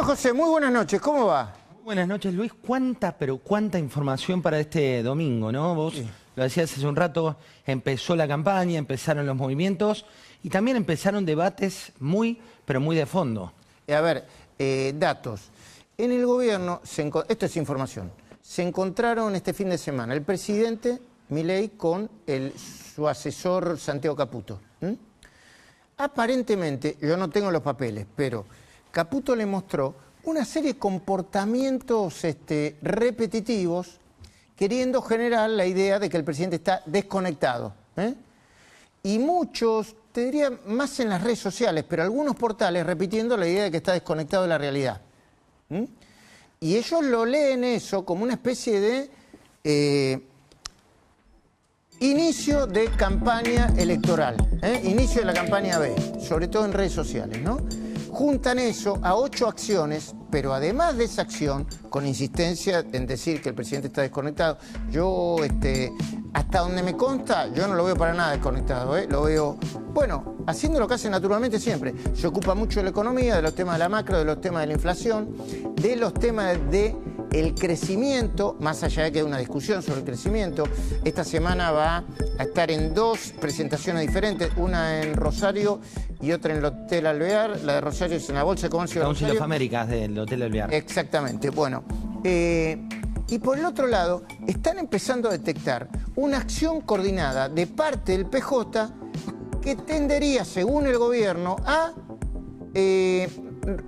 Querido José, muy buenas noches, ¿cómo va? Buenas noches, Luis. Cuánta información para este domingo, ¿no? Vos lo decías hace un rato, empezó la campaña, empezaron los movimientos y también empezaron debates pero muy de fondo. A ver, datos. En el gobierno, esto es información, se encontraron este fin de semana el presidente Milei con su asesor Santiago Caputo. Aparentemente, yo no tengo los papeles, pero Caputo le mostró una serie de comportamientos repetitivos, queriendo generar la idea de que el presidente está desconectado. Y muchos, te diría más en las redes sociales, pero algunos portales repitiendo la idea de que está desconectado de la realidad. Y ellos lo leen eso como una especie de inicio de campaña electoral, inicio de la campaña B, sobre todo en redes sociales, ¿no? Juntan eso a 8 acciones, pero además de esa acción, con insistencia en decir que el presidente está desconectado, yo, hasta donde me consta, yo no lo veo para nada desconectado, lo veo, bueno, haciendo lo que hace naturalmente siempre. Se ocupa mucho de la economía, de los temas de la macro, de los temas de la inflación, de los temas del crecimiento, más allá de que hay una discusión sobre el crecimiento. Esta semana va a estar en 2 presentaciones diferentes, una en Rosario y otra en el Hotel Alvear. La de Rosario es en la Bolsa de Comercio de Rosario. Council of Americas del Hotel Alvear. Exactamente, bueno. Y por el otro lado, están empezando a detectar una acción coordinada de parte del PJ que tendería, según el gobierno, a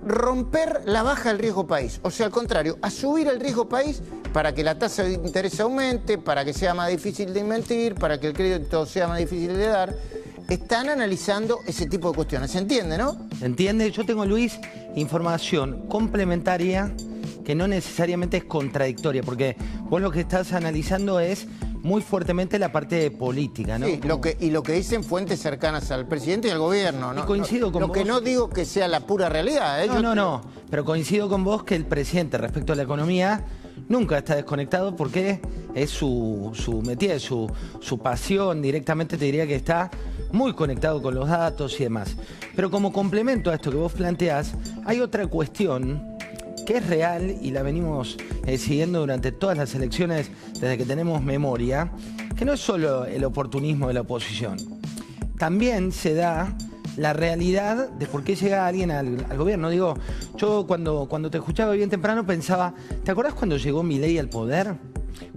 romper la baja del riesgo país. O sea, al contrario, a subir el riesgo país para que la tasa de interés aumente, para que sea más difícil de invertir, para que el crédito sea más difícil de dar. Están analizando ese tipo de cuestiones. ¿Se entiende, no? ¿Se entiende? Yo tengo, Luis, información complementaria que no necesariamente es contradictoria, porque vos lo que estás analizando es muy fuertemente la parte política, ¿no? Sí, y lo que dicen fuentes cercanas al presidente y al gobierno, ¿no? Y coincido con vos. Lo que no digo que sea la pura realidad. No, pero coincido con vos que el presidente respecto a la economía nunca está desconectado porque es su métier, su pasión. Directamente te diría que está muy conectado con los datos y demás. Pero como complemento a esto que vos planteás, hay otra cuestión que es real y la venimos siguiendo durante todas las elecciones desde que tenemos memoria, que no es solo el oportunismo de la oposición. También se da la realidad de por qué llega alguien al gobierno. Digo, yo cuando te escuchaba bien temprano pensaba, ¿te acordás cuando llegó Milei al poder?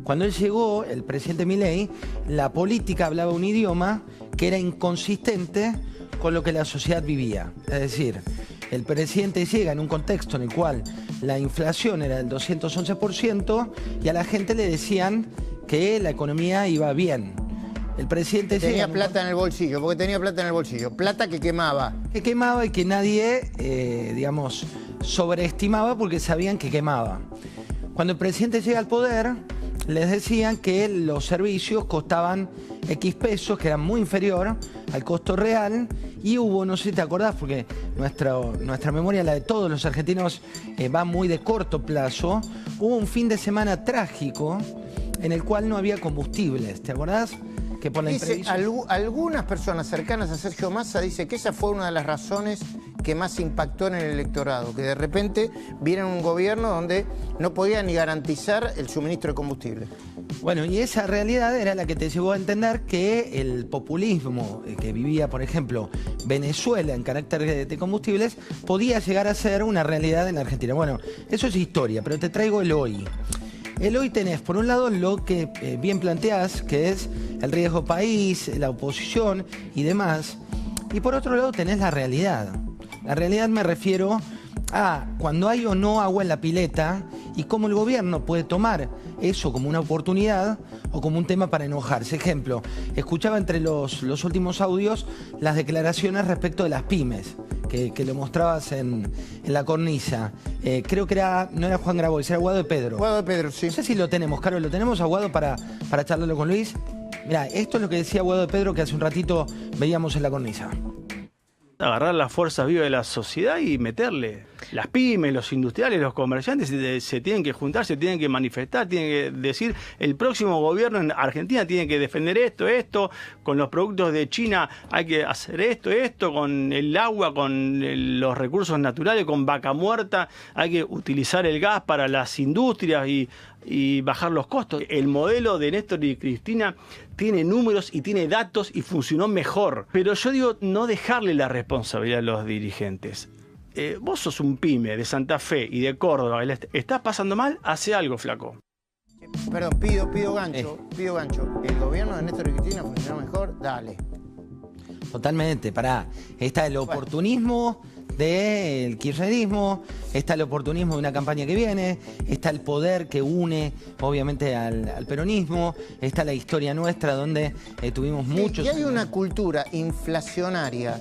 Cuando él llegó, el presidente Milei, la política hablaba un idioma que era inconsistente con lo que la sociedad vivía. Es decir, el presidente llega en un contexto en el cual la inflación era del 211% y a la gente le decían que la economía iba bien. El presidente tenía plata en el bolsillo, porque tenía plata en el bolsillo, plata que quemaba. Que quemaba y que nadie, digamos, sobreestimaba porque sabían que quemaba. Cuando el presidente llega al poder, les decían que los servicios costaban X pesos, que eran muy inferior al costo real, y hubo, no sé si te acordás, porque nuestra memoria, la de todos los argentinos, va muy de corto plazo, hubo un fin de semana trágico en el cual no había combustibles, ¿te acordás? Que por la algunas personas cercanas a Sergio Massa dicen que esa fue una de las razones que más impactó en el electorado, que de repente vieron un gobierno donde no podía ni garantizar el suministro de combustible. Bueno, y esa realidad era la que te llevó a entender que el populismo que vivía, por ejemplo, Venezuela en carácter de combustibles, podía llegar a ser una realidad en Argentina. Bueno, eso es historia, pero te traigo el hoy. El hoy tenés, por un lado, lo que bien planteás, que es el riesgo país, la oposición y demás. Y por otro lado tenés la realidad. La realidad me refiero a cuando hay o no agua en la pileta y cómo el gobierno puede tomar eso como una oportunidad o como un tema para enojarse. Ejemplo, escuchaba entre los últimos audios las declaraciones respecto de las pymes, que lo mostrabas en la cornisa. Creo que no era Juan Grabois, era Guado de Pedro. Guado de Pedro, sí. No sé si lo tenemos, Caro, ¿lo tenemos a Guado para charlarlo con Luis? Mirá, esto es lo que decía Guado de Pedro que hace un ratito veíamos en la cornisa. Agarrar las fuerzas vivas de la sociedad y meterle. Las pymes, los industriales, los comerciantes se tienen que juntar, se tienen que manifestar, tienen que decir, el próximo gobierno en Argentina tiene que defender esto, con los productos de China hay que hacer esto, con el agua, con los recursos naturales, con vaca muerta, hay que utilizar el gas para las industrias y bajar los costos. El modelo de Néstor y Cristina tiene números y tiene datos y funcionó mejor. Pero yo digo, no dejarle la responsabilidad a los dirigentes. Vos sos un pyme de Santa Fe y de Córdoba, estás pasando mal, hace algo, flaco. Perdón, pido gancho. ¿El gobierno de Néstor y Cristina funcionó mejor? Dale. Totalmente, pará. Está el oportunismo del kirchnerismo, está el oportunismo de una campaña que viene, está el poder que une obviamente al peronismo, está la historia nuestra donde tuvimos muchos... Y hay una cultura inflacionaria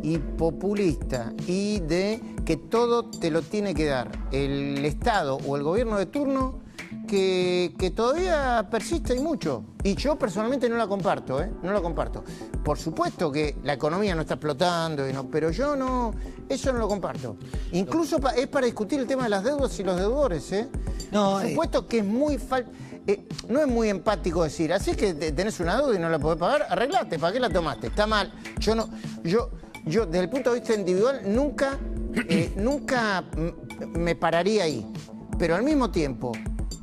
y populista y de que todo te lo tiene que dar el Estado o el gobierno de turno que todavía persiste y mucho. Y yo personalmente no la comparto, no la comparto. Por supuesto que la economía no está explotando, pero yo no, eso no lo comparto. Incluso es para discutir el tema de las deudas y los deudores, Por supuesto que es muy no es muy empático decir, así que tenés una deuda y no la podés pagar, arreglate, ¿para qué la tomaste? Está mal. Yo desde el punto de vista individual nunca me pararía ahí. Pero al mismo tiempo,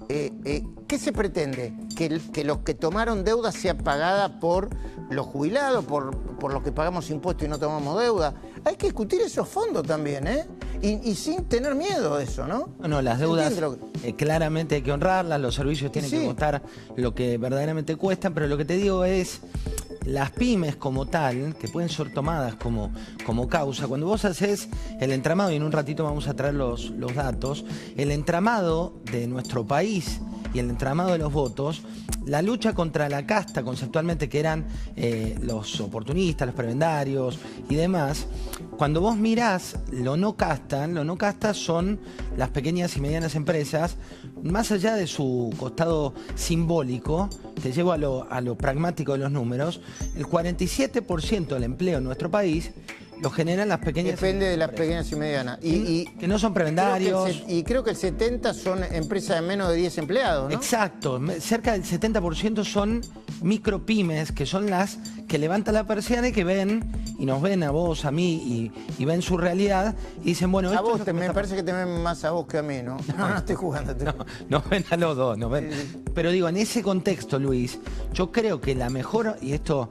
¿qué se pretende? Que los que tomaron deuda sea pagada por los jubilados, por los que pagamos impuestos y no tomamos deuda. Hay que discutir esos fondos también, y sin tener miedo de eso, ¿no? No, las deudas claramente hay que honrarlas, los servicios tienen que costar lo que verdaderamente cuestan, pero lo que te digo es... Las pymes como tal, que pueden ser tomadas como causa, cuando vos haces el entramado, y en un ratito vamos a traer los datos, el entramado de nuestro país y el entramado de los votos, la lucha contra la casta conceptualmente que eran los oportunistas, los prebendarios y demás, cuando vos mirás lo no casta son las pequeñas y medianas empresas, más allá de su costado simbólico, te llevo a lo pragmático de los números, el 47% del empleo en nuestro país lo generan las pequeñas Depende de las pequeñas y medianas. Y que no son prebendarios. Creo que el 70% son empresas de menos de 10 empleados, ¿no? Exacto. Cerca del 70% son micropymes, que son las que levantan la persiana y que ven, y nos ven a vos, a mí, y ven su realidad, y dicen, bueno... A vos, me parece que te ven más a vos que a mí, ¿no? No estoy jugando. Nos ven a los dos, nos ven. Sí. Pero digo, en ese contexto, Luis, yo creo que la mejor, y esto,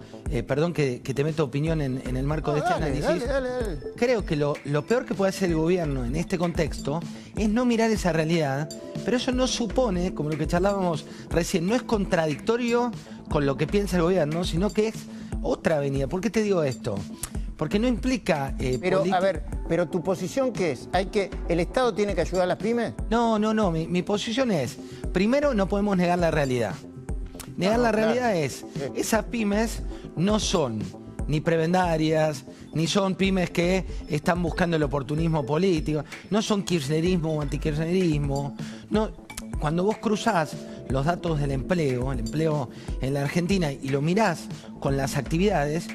perdón que te meto opinión en el marco de este análisis, dale. Creo que lo peor que puede hacer el gobierno en este contexto es no mirar esa realidad, pero eso no supone, como lo que charlábamos recién, no es contradictorio con lo que piensa el gobierno, sino que es otra avenida. ¿Por qué te digo esto? Porque no implica... pero tu posición, ¿qué es? ¿El Estado tiene que ayudar a las pymes? No. Mi posición es, primero, no podemos negar la realidad. Negar la realidad es, esas pymes no son ni prebendarias, ni son pymes que están buscando el oportunismo político, no son kirchnerismo o antikirchnerismo. No, cuando vos cruzás los datos del empleo, el empleo en la Argentina, y lo mirás con las actividades,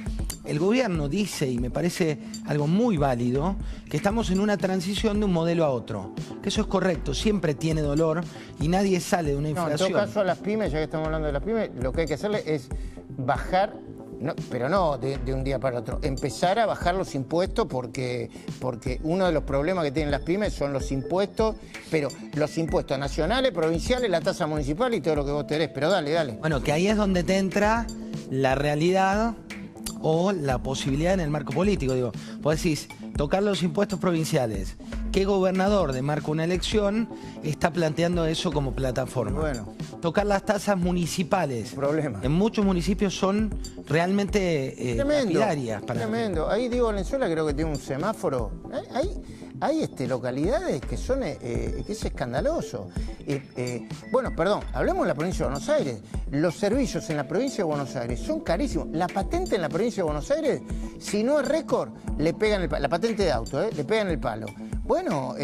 el gobierno dice, y me parece algo muy válido, que estamos en una transición de un modelo a otro. Que eso es correcto, siempre tiene dolor y nadie sale de una inflación. En todo caso, a las pymes, ya que estamos hablando de las pymes, lo que hay que hacerle es bajar... pero no de un día para otro. Empezar a bajar los impuestos porque uno de los problemas que tienen las pymes son los impuestos, pero los impuestos nacionales, provinciales, la tasa municipal y todo lo que vos tenés. Pero dale. Bueno, que ahí es donde te entra la realidad o la posibilidad en el marco político. Digo, vos decís, tocar los impuestos provinciales. ¿Qué gobernador de marco una elección está planteando eso como plataforma? Bueno. Tocar las tasas municipales. Problema. En muchos municipios son realmente lapidarias. Tremendo. Ahí Diego Valenzuela creo que tiene un semáforo. Hay localidades que son que es escandaloso. Bueno, perdón, hablemos de la provincia de Buenos Aires. Los servicios en la provincia de Buenos Aires son carísimos. La patente en la provincia de Buenos Aires, si no es récord, le pegan la patente de auto, le pegan el palo. Bueno,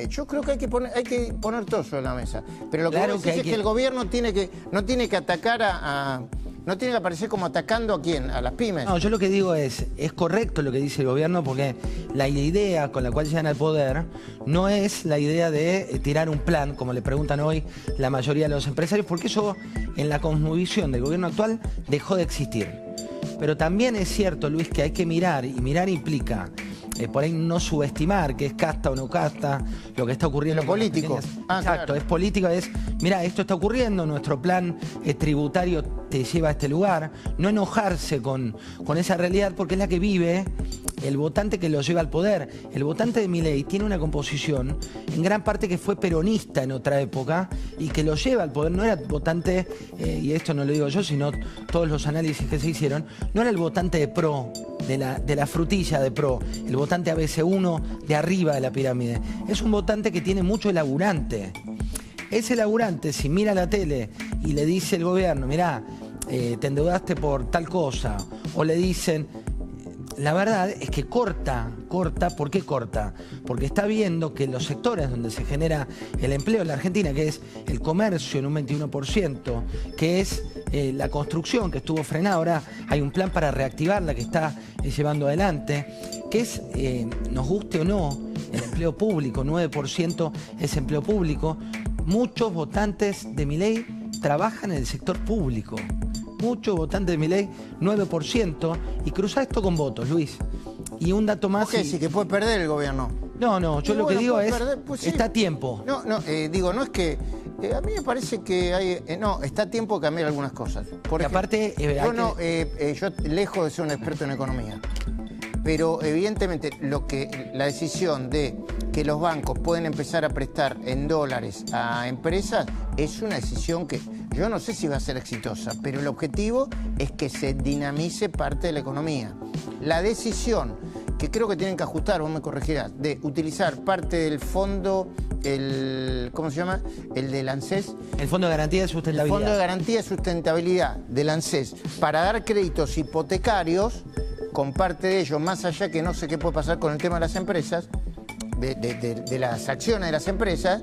yo creo que hay que poner todo sobre la mesa. Pero lo que vos decís es que el gobierno no tiene que atacar No tiene que aparecer como atacando a quién, a las pymes. No, yo lo que digo es correcto lo que dice el gobierno, porque la idea con la cual llegan al poder no es la idea de tirar un plan, como le preguntan hoy la mayoría de los empresarios, porque eso en la cosmovisión del gobierno actual dejó de existir. Pero también es cierto, Luis, que hay que mirar, y mirar implica por ahí no subestimar que es casta o no casta, lo que está ocurriendo. Lo político. Exacto, Claro. es político, es, mira, esto está ocurriendo, nuestro plan tributario te lleva a este lugar. No enojarse con esa realidad, porque es la que vive el votante que lo lleva al poder. El votante de Milei tiene una composición, en gran parte que fue peronista en otra época, y que lo lleva al poder. No era votante, y esto no lo digo yo, sino todos los análisis que se hicieron, no era el votante de PRO, de la frutilla de PRO, el votante ABC1 de arriba de la pirámide. Es un votante que tiene mucho laburante. Ese laburante, si mira la tele y le dice el gobierno, mirá, te endeudaste por tal cosa, o le dicen, la verdad es que corta. ¿Por qué corta? Porque está viendo que los sectores donde se genera el empleo en la Argentina, que es el comercio en un 21%, que es la construcción que estuvo frenada, ahora hay un plan para reactivarla que está llevando adelante, que es, nos guste o no, el empleo público, 9% es empleo público. Muchos votantes de Milei trabajan en el sector público. Muchos votantes de Milei, 9%, y cruza esto con votos, Luis. Y un dato más. ¿Qué decís? ¿Que puede perder el gobierno? No, yo lo que digo es, pues sí. está a tiempo. No, es que a mí me parece que hay, está a tiempo de cambiar algunas cosas. Por Y ejemplo, aparte, yo lejos de ser un experto en economía, pero evidentemente la decisión de que los bancos pueden empezar a prestar en dólares a empresas es una decisión que yo no sé si va a ser exitosa, pero el objetivo es que se dinamice parte de la economía. La decisión que creo que tienen que ajustar, vos me corregirás, de utilizar parte del fondo, ¿cómo se llama? El del ANSES. El Fondo de Garantía de El Sustentabilidad. Fondo de Garantía de Sustentabilidad del ANSES para dar créditos hipotecarios con parte de ellos, más allá que no sé qué puede pasar con el tema de las empresas, de las acciones de las empresas.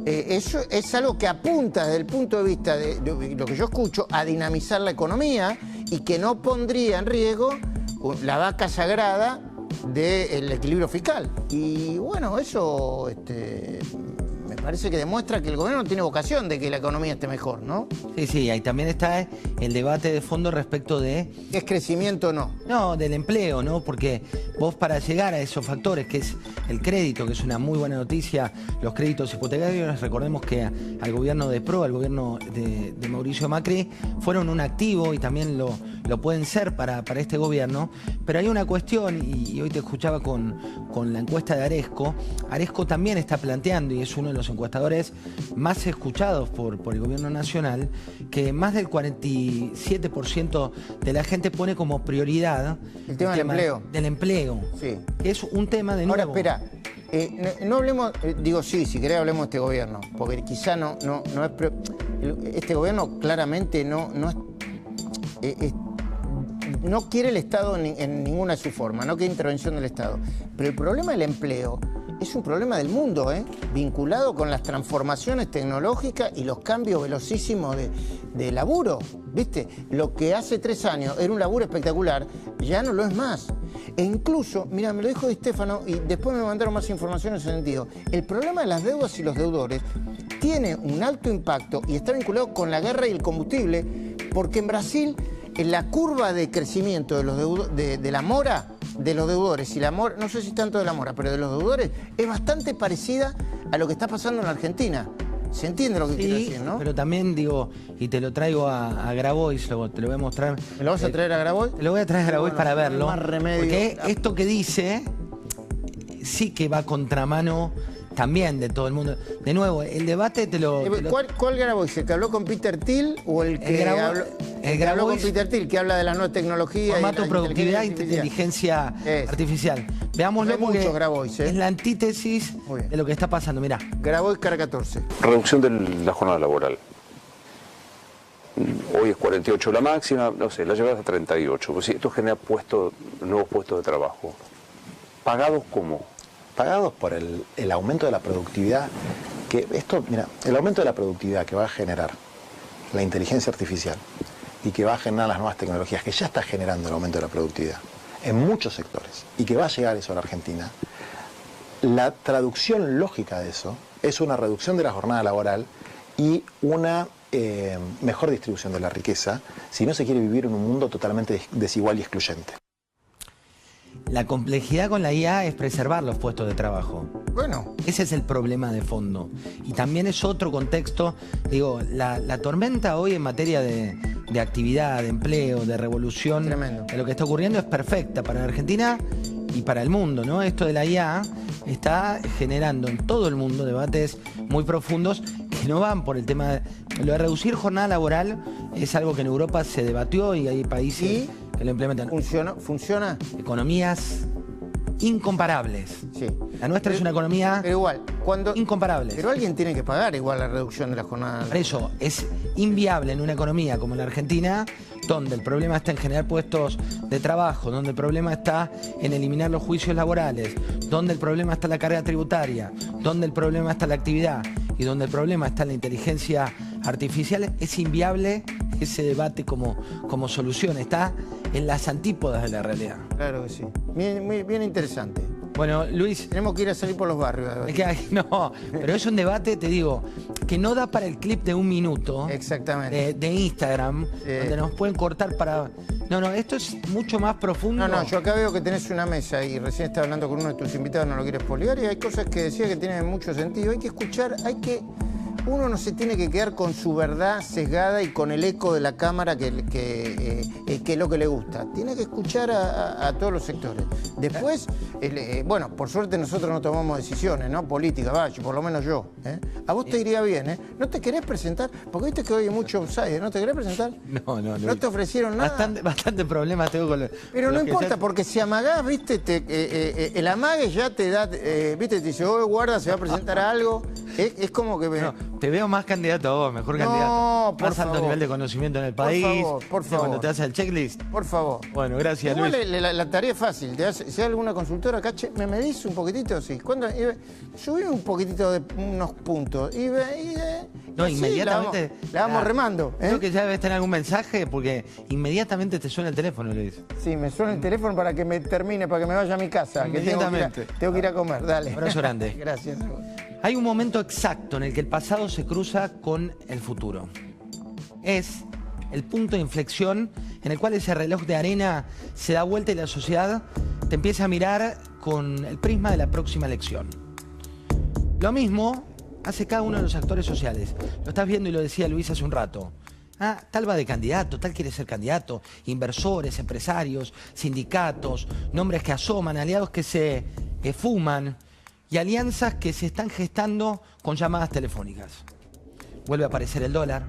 Eso es algo que apunta desde el punto de vista de lo que yo escucho a dinamizar la economía y que no pondría en riesgo la vaca sagrada del equilibrio fiscal. Y bueno, eso me parece que demuestra que el gobierno tiene vocación de que la economía esté mejor, ¿no? Sí, ahí también está el debate de fondo respecto de... ¿Es crecimiento o no? No, del empleo, ¿no? Porque vos para llegar a esos factores, que es el crédito, que es una muy buena noticia, los créditos hipotecarios, recordemos que al gobierno de PRO, al gobierno de Mauricio Macri, fueron un activo y también lo pueden ser para este gobierno. Pero hay una cuestión, y hoy te escuchaba con la encuesta de Aresco. Aresco también está planteando, y es uno de los encuestadores más escuchados por el gobierno nacional, que más del 47% de la gente pone como prioridad el tema del empleo. Sí. Es un tema de nuevo. Ahora, espera, no hablemos, si querés hablemos de este gobierno, porque quizá no es... Este gobierno claramente no quiere el Estado en ninguna de sus formas, no quiere intervención del Estado. Pero el problema del empleo es un problema del mundo, vinculado con las transformaciones tecnológicas y los cambios velocísimos de laburo. ¿Viste? Lo que hace 3 años era un laburo espectacular, ya no lo es más. E incluso, mira, me lo dijo Di Stefano y después me mandaron más información en ese sentido. El problema de las deudas y los deudores tiene un alto impacto y está vinculado con la guerra y el combustible, porque en Brasil la curva de crecimiento de la mora de los deudores y la mora, no sé si tanto de la mora, pero de los deudores, es bastante parecida a lo que está pasando en la Argentina. ¿Se entiende lo que quiero decir, no? Pero también digo, y te lo traigo a Grabois, te lo voy a mostrar. ¿Me lo vas a traer a Grabois? Te lo voy a traer a Grabois para verlo. Más remedio. Porque esto que dice sí que va contramano también de todo el mundo. De nuevo, el debate ¿Cuál Grabois? ¿El que habló con Peter Thiel o el que habló con Peter Thiel, que habla de las nuevas tecnologías? Formato, productividad e inteligencia artificial. Veámoslo, porque Grabois, es la antítesis de lo que está pasando. Mirá. Grabois, cara 14. Reducción de la jornada laboral. Hoy es 48 la máxima, no sé, la llevas a 38. Pues sí, esto genera nuevos puestos de trabajo. ¿Pagados cómo? Pagados por el aumento de la productividad, el aumento de la productividad que va a generar la inteligencia artificial y que va a generar las nuevas tecnologías, que ya está generando el aumento de la productividad en muchos sectores y que va a llegar eso a la Argentina, la traducción lógica de eso es una reducción de la jornada laboral y una mejor distribución de la riqueza, si no se quiere vivir en un mundo totalmente desigual y excluyente. La complejidad con la IA es preservar los puestos de trabajo. Bueno, Ese es el problema de fondo. Y también es otro contexto. Digo, la tormenta hoy en materia de actividad, de empleo, de revolución, Tremendo. de lo que está ocurriendo es perfecta para la Argentina y para el mundo, ¿no? Esto de la IA está generando en todo el mundo debates muy profundos que no van por el tema de... Lo de reducir jornada laboral es algo que en Europa se debatió y hay países ¿Y? que lo implementan. ¿Funciona? Economías incomparables. Sí. La nuestra es una economía Pero igual, cuando... incomparable. Pero alguien tiene que pagar igual la reducción de la jornada. Por eso es inviable en una economía como la Argentina, donde el problema está en generar puestos de trabajo, donde el problema está en eliminar los juicios laborales, donde el problema está en la carga tributaria, donde el problema está en la actividad y donde el problema está en la inteligencia artificial. Es inviable ese debate como solución. Está en las antípodas de la realidad. Claro que sí. Bien interesante. Bueno, Luis, Tenemos que ir a salir por los barrios. es que no, pero es un debate, te digo, que no da para el clip de 1 minuto. Exactamente. De Instagram, donde nos pueden cortar para... No, esto es mucho más profundo. No, yo acá veo que tenés una mesa y recién estaba hablando con uno de tus invitados, no lo quieres poliar, y hay cosas que decía que tienen mucho sentido. Hay que escuchar, uno no se tiene que quedar con su verdad sesgada y con el eco de la cámara que es lo que le gusta. Tiene que escuchar a todos los sectores. Después, bueno, por suerte nosotros no tomamos decisiones, ¿no? Políticas, por lo menos yo. A vos te iría bien, ¿eh? ¿No te querés presentar? Porque viste que hoy hay mucho outsider, ¿no te querés presentar? No. ¿No te ofrecieron nada? Bastante problemas tengo con... Pero no importa, porque si amagás, viste, el amague ya te da, viste, te dice, guarda, se va a presentar a algo. Es como que... No, te veo más candidato a vos, mejor candidato. por más alto favor. nivel de conocimiento en el Por país. favor, por favor. Cuando te haces el checklist. Por favor. Bueno, gracias, Igual Luis. la tarea es fácil. Si hay alguna consultora acá, ¿me medís un poquitito? Sí. Subí un poquitito de unos puntos. No, así inmediatamente... La vamos remando. Creo que ya debes tener algún mensaje porque inmediatamente te suena el teléfono, Luis. Sí, me suena el teléfono para que me termine, para que me vaya a mi casa. Que Inmediatamente. tengo que ir a comer. Dale. Abrazo grande. Gracias. Hay un momento exacto en el que el pasado se cruza con el futuro. Es el punto de inflexión en el cual ese reloj de arena se da vuelta y la sociedad te empieza a mirar con el prisma de la próxima elección. Lo mismo hace cada uno de los actores sociales. Lo estás viendo y lo decía Luis hace un rato. Tal va de candidato, tal quiere ser candidato. Inversores, empresarios, sindicatos, nombres que asoman, aliados que se fuman y alianzas que se están gestando con llamadas telefónicas. Vuelve a aparecer el dólar,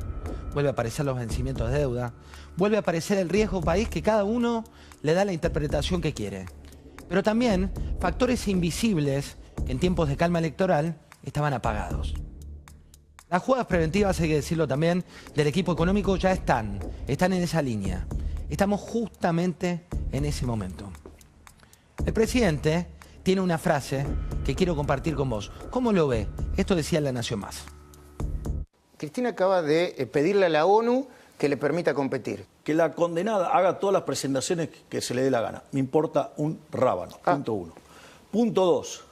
vuelve a aparecer los vencimientos de deuda, vuelve a aparecer el riesgo país que cada uno le da la interpretación que quiere. Pero también factores invisibles que en tiempos de calma electoral estaban apagados. Las jugadas preventivas, hay que decirlo también, del equipo económico ya están en esa línea. Estamos justamente en ese momento. El presidente tiene una frase que quiero compartir con vos. ¿Cómo lo ve? Esto decía La Nación Más. Cristina acaba de pedirle a la ONU que le permita competir. Que la condenada haga todas las presentaciones que se le dé la gana. Me importa un rábano. Punto 1. Punto 2.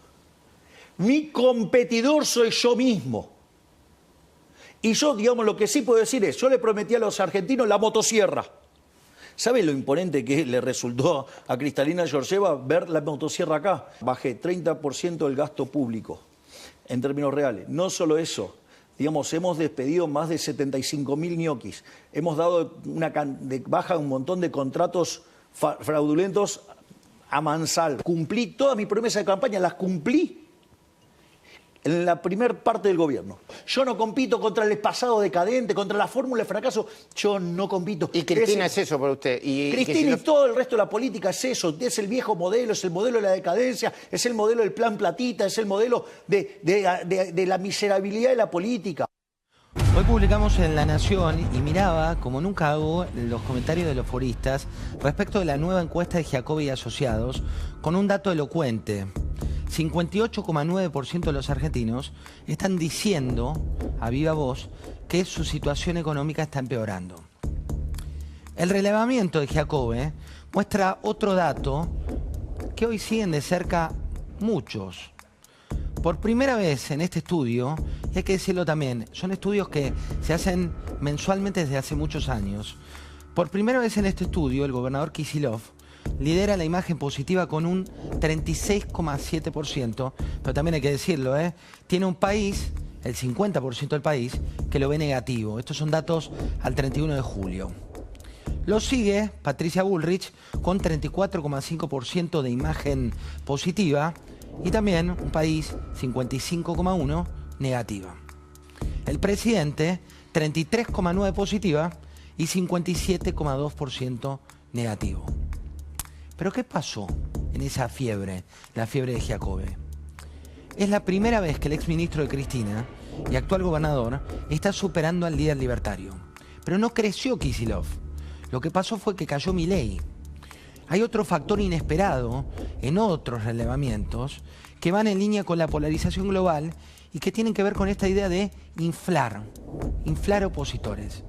Mi competidor soy yo mismo. Y yo, digamos, lo que sí puedo decir es, yo le prometí a los argentinos la motosierra. ¿Sabe lo imponente que le resultó a Cristalina Georgieva ver la motosierra acá? Bajé 30% del gasto público, en términos reales. No solo eso, digamos, hemos despedido más de 75.000 ñoquis. Hemos dado baja un montón de contratos fraudulentos a mansalva. Cumplí todas mis promesas de campaña, las cumplí en la primer parte del gobierno. Yo no compito contra el pasado decadente, contra la fórmula de fracaso. Yo no compito. Y Cristina es eso para usted. Cristina y todo el resto de la política es eso. Es el viejo modelo, es el modelo de la decadencia, es el modelo del plan platita, es el modelo de la miserabilidad de la política. Hoy publicamos en La Nación y miraba, como nunca hago, los comentarios de los foristas respecto de la nueva encuesta de Giacobbe y Asociados con un dato elocuente. 58,9% de los argentinos están diciendo a viva voz que su situación económica está empeorando. El relevamiento de Giacobbe muestra otro dato que hoy siguen de cerca muchos. Por primera vez en este estudio, y hay que decirlo también, son estudios que se hacen mensualmente desde hace muchos años. Por primera vez en este estudio, el gobernador Kicillof lidera la imagen positiva con un 36,7%, pero también hay que decirlo, tiene un país, el 50% del país, que lo ve negativo. Estos son datos al 31 de julio. Lo sigue Patricia Bullrich con 34,5% de imagen positiva y también un país 55,1% negativa. El presidente 33,9% positiva y 57,2% negativo. ¿Pero qué pasó en esa fiebre, la fiebre de Giacobbe? Es la primera vez que el exministro de Cristina y actual gobernador está superando al líder libertario. Pero no creció Kicillof. Lo que pasó fue que cayó Milei. Hay otro factor inesperado en otros relevamientos que van en línea con la polarización global y que tienen que ver con esta idea de inflar opositores.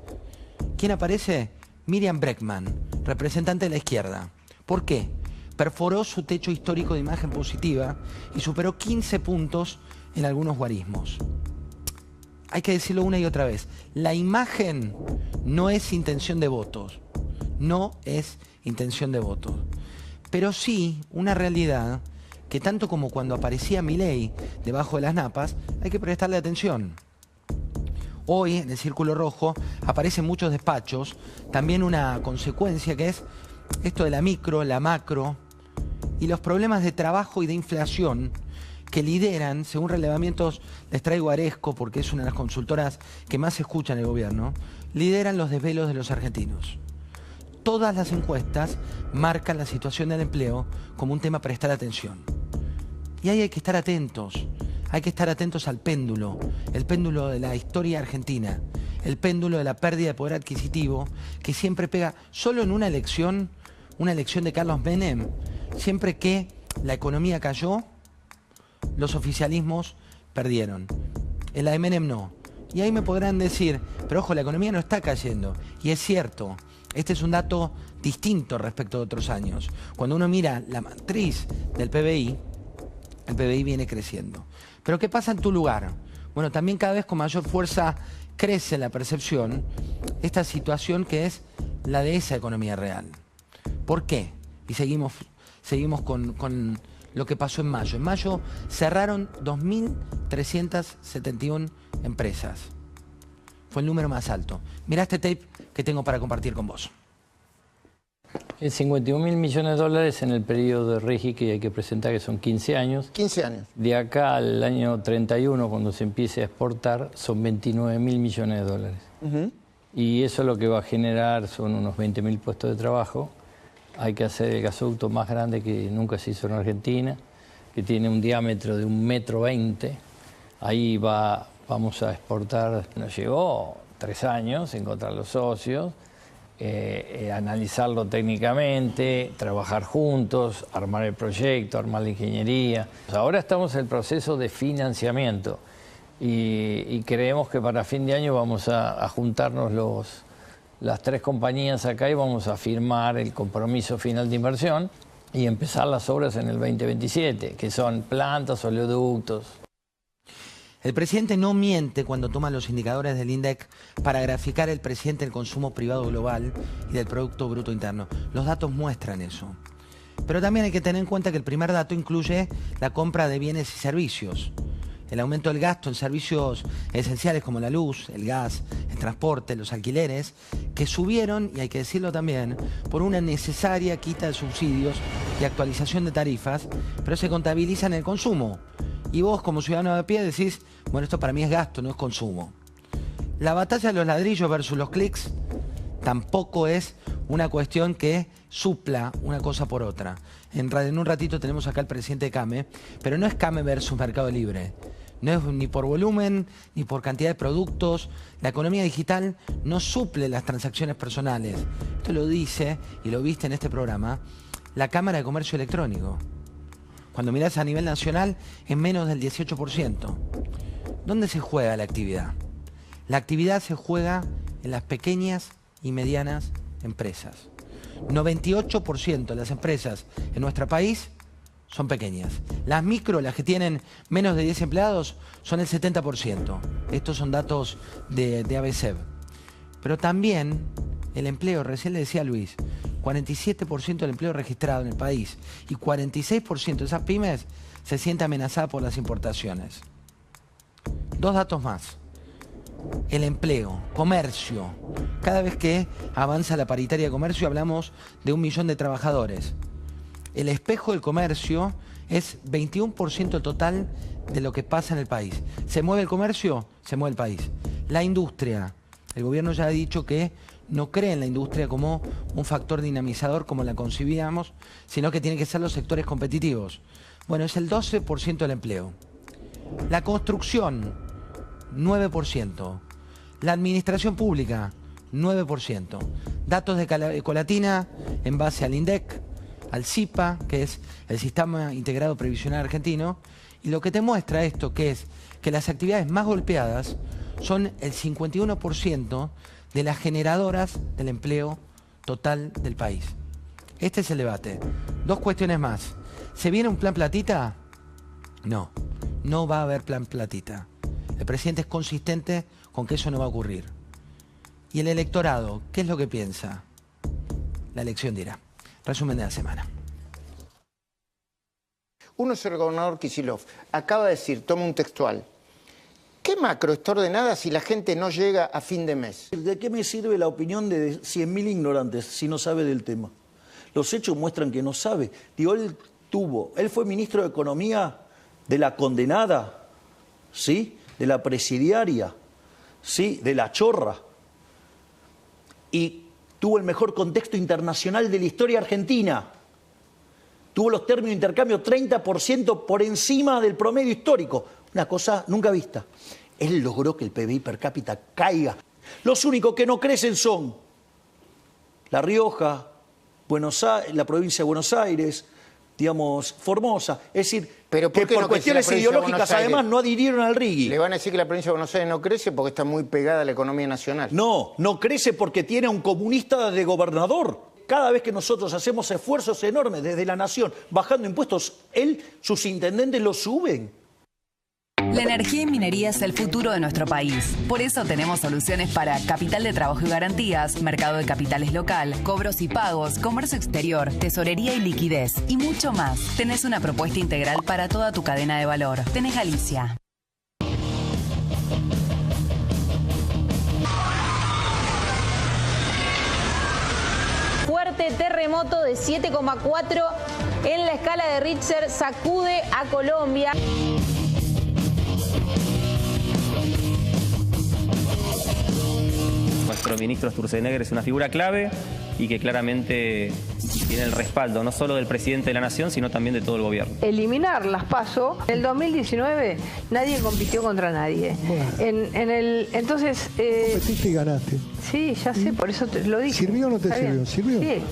¿Quién aparece? Miriam Bregman, representante de la izquierda. ¿Por qué? Perforó su techo histórico de imagen positiva y superó 15 puntos en algunos guarismos. Hay que decirlo una y otra vez. La imagen no es intención de votos. No es intención de votos. Pero sí una realidad que tanto como cuando aparecía Milei debajo de las napas, hay que prestarle atención. Hoy, en el Círculo Rojo, aparecen muchos despachos, también una consecuencia que es esto de la micro, la macro y los problemas de trabajo y de inflación que lideran, según relevamientos, les traigo a Aresco porque es una de las consultoras que más se escucha en el gobierno, lideran los desvelos de los argentinos. Todas las encuestas marcan la situación del empleo como un tema a prestar atención. Y ahí hay que estar atentos. Hay que estar atentos al péndulo, el péndulo de la historia argentina, el péndulo de la pérdida de poder adquisitivo, que siempre pega solo en una elección de Carlos Menem, siempre que la economía cayó, los oficialismos perdieron. En la de Menem no. Y ahí me podrán decir, pero ojo, la economía no está cayendo. Y es cierto, este es un dato distinto respecto de otros años. Cuando uno mira la matriz del PBI, el PBI viene creciendo. Pero ¿qué pasa en tu lugar? Bueno, también cada vez con mayor fuerza crece la percepción, esta situación que es la de esa economía real. ¿Por qué? Y seguimos con lo que pasó en mayo. En mayo cerraron 2.371 empresas. Fue el número más alto. Mirá este tape que tengo para compartir con vos. Es 51.000 millones de dólares en el periodo de RIGI que hay que presentar, que son 15 años. 15 años. De acá al año 31, cuando se empiece a exportar, son 29.000 millones de dólares. Y eso lo que va a generar son unos 20.000 puestos de trabajo. Hay que hacer el gasoducto más grande que nunca se hizo en Argentina, que tiene un diámetro de 1,20 m. Ahí vamos a exportar. Nos llevó 3 años encontrar los socios, analizarlo técnicamente, trabajar juntos, armar el proyecto, armar la ingeniería. Ahora estamos en el proceso de financiamiento y creemos que para fin de año vamos a juntarnos las 3 compañías acá y vamos a firmar el compromiso final de inversión y empezar las obras en el 2027, que son plantas, oleoductos. El presidente no miente cuando toma los indicadores del INDEC para graficar el presente del consumo privado global y del Producto Bruto Interno. Los datos muestran eso. Pero también hay que tener en cuenta que el primer dato incluye la compra de bienes y servicios. El aumento del gasto en servicios esenciales como la luz, el gas, el transporte, los alquileres, que subieron, y hay que decirlo también, por una necesaria quita de subsidios y actualización de tarifas, pero se contabiliza en el consumo. Y vos, como ciudadano de a pie, decís, bueno, esto para mí es gasto, no es consumo. La batalla de los ladrillos versus los clics tampoco es una cuestión que supla una cosa por otra. En un ratito tenemos acá al presidente de CAME, pero no es CAME versus Mercado Libre. No es ni por volumen, ni por cantidad de productos. La economía digital no suple las transacciones personales. Esto lo dice, y lo viste en este programa, la Cámara de Comercio Electrónico. Cuando mirás a nivel nacional, es menos del 18%. ¿Dónde se juega la actividad? La actividad se juega en las pequeñas y medianas empresas. 98% de las empresas en nuestro país son pequeñas. Las micro, las que tienen menos de 10 empleados, son el 70%. Estos son datos de ABCEB. Pero también el empleo, recién le decía Luis, 47% del empleo registrado en el país y 46% de esas pymes se siente amenazada por las importaciones. Dos datos más. El empleo, comercio. Cada vez que avanza la paritaria de comercio hablamos de 1 millón de trabajadores. El espejo del comercio es 21% total de lo que pasa en el país. ¿Se mueve el comercio? Se mueve el país. La industria. El gobierno ya ha dicho que no cree en la industria como un factor dinamizador como la concibíamos, sino que tienen que ser los sectores competitivos. Bueno, es el 12% del empleo. La construcción, 9%. La administración pública, 9%. Datos de Colatina en base al INDEC, al SIPA, que es el Sistema Integrado Previsional Argentino, y lo que te muestra esto, que es que las actividades más golpeadas son el 51% de las generadoras del empleo total del país. Este es el debate. Dos cuestiones más. ¿Se viene un plan platita? No, no va a haber plan platita. El presidente es consistente con que eso no va a ocurrir. ¿Y el electorado qué es lo que piensa? La elección dirá. Resumen de la semana. Uno es el gobernador Kicillof. Acaba de decir, toma un textual, ¿qué macro está ordenada si la gente no llega a fin de mes? ¿De qué me sirve la opinión de 100.000 ignorantes si no sabe del tema? Los hechos muestran que no sabe. Digo, él fue ministro de Economía de la condenada, ¿sí? De la presidiaria, ¿sí? De la chorra. Y tuvo el mejor contexto internacional de la historia argentina. Tuvo los términos de intercambio 30% por encima del promedio histórico. Una cosa nunca vista. Él logró que el PBI per cápita caiga. Los únicos que no crecen son La Rioja, Buenos Aires, la provincia de Buenos Aires, digamos, Formosa. Es decir, ¿Pero que por cuestiones ideológicas además no adhirieron al RIGI. Le van a decir que la provincia de Buenos Aires no crece porque está muy pegada a la economía nacional. No, no crece porque tiene a un comunista de gobernador. Cada vez que nosotros hacemos esfuerzos enormes desde la nación, bajando impuestos, sus intendentes los suben. La energía y minería es el futuro de nuestro país. Por eso tenemos soluciones para capital de trabajo y garantías, mercado de capitales local, cobros y pagos, comercio exterior, tesorería y liquidez y mucho más. Tenés una propuesta integral para toda tu cadena de valor. Tenés Galicia. Fuerte terremoto de 7,4 en la escala de Richter sacude a Colombia. Nuestro ministro Sturzenegger es una figura clave y que claramente tiene el respaldo no solo del presidente de la Nación, sino también de todo el gobierno. Eliminar las PASO. En el 2019 nadie compitió contra nadie. Bueno. Entonces... competiste y ganaste. Sí, ya sé, por eso te lo dije. ¿Sirvió o no te sirvió? ¿Sirvió? Sí.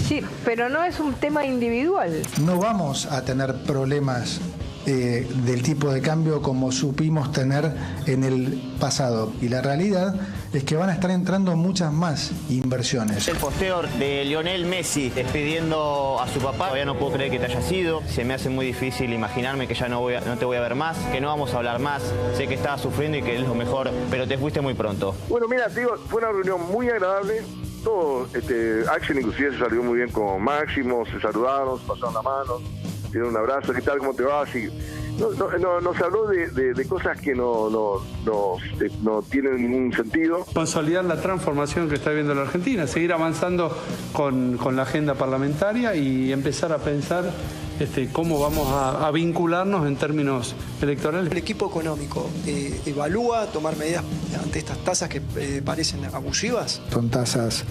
Sí, pero no es un tema individual. No vamos a tener problemas del tipo de cambio como supimos tener en el pasado. Y la realidad es que van a estar entrando muchas más inversiones. El posteo de Lionel Messi despidiendo a su papá, todavía no puedo creer que te haya sido. Se me hace muy difícil imaginarme que ya no te voy a ver más, que no vamos a hablar más. Sé que estabas sufriendo y que es lo mejor, pero te fuiste muy pronto. Bueno, mira, te digo, fue una reunión muy agradable. Todo, Axel inclusive se salió muy bien con Máximo, se saludaron, se pasaron la mano, dieron un abrazo, ¿qué tal? ¿Cómo te va? Así, no se habló de cosas que no tienen ningún sentido. Consolidar la transformación que está viviendo la Argentina, seguir avanzando con la agenda parlamentaria y empezar a pensar cómo vamos a vincularnos en términos electorales. El equipo económico evalúa tomar medidas ante estas tasas que parecen abusivas. Son tasas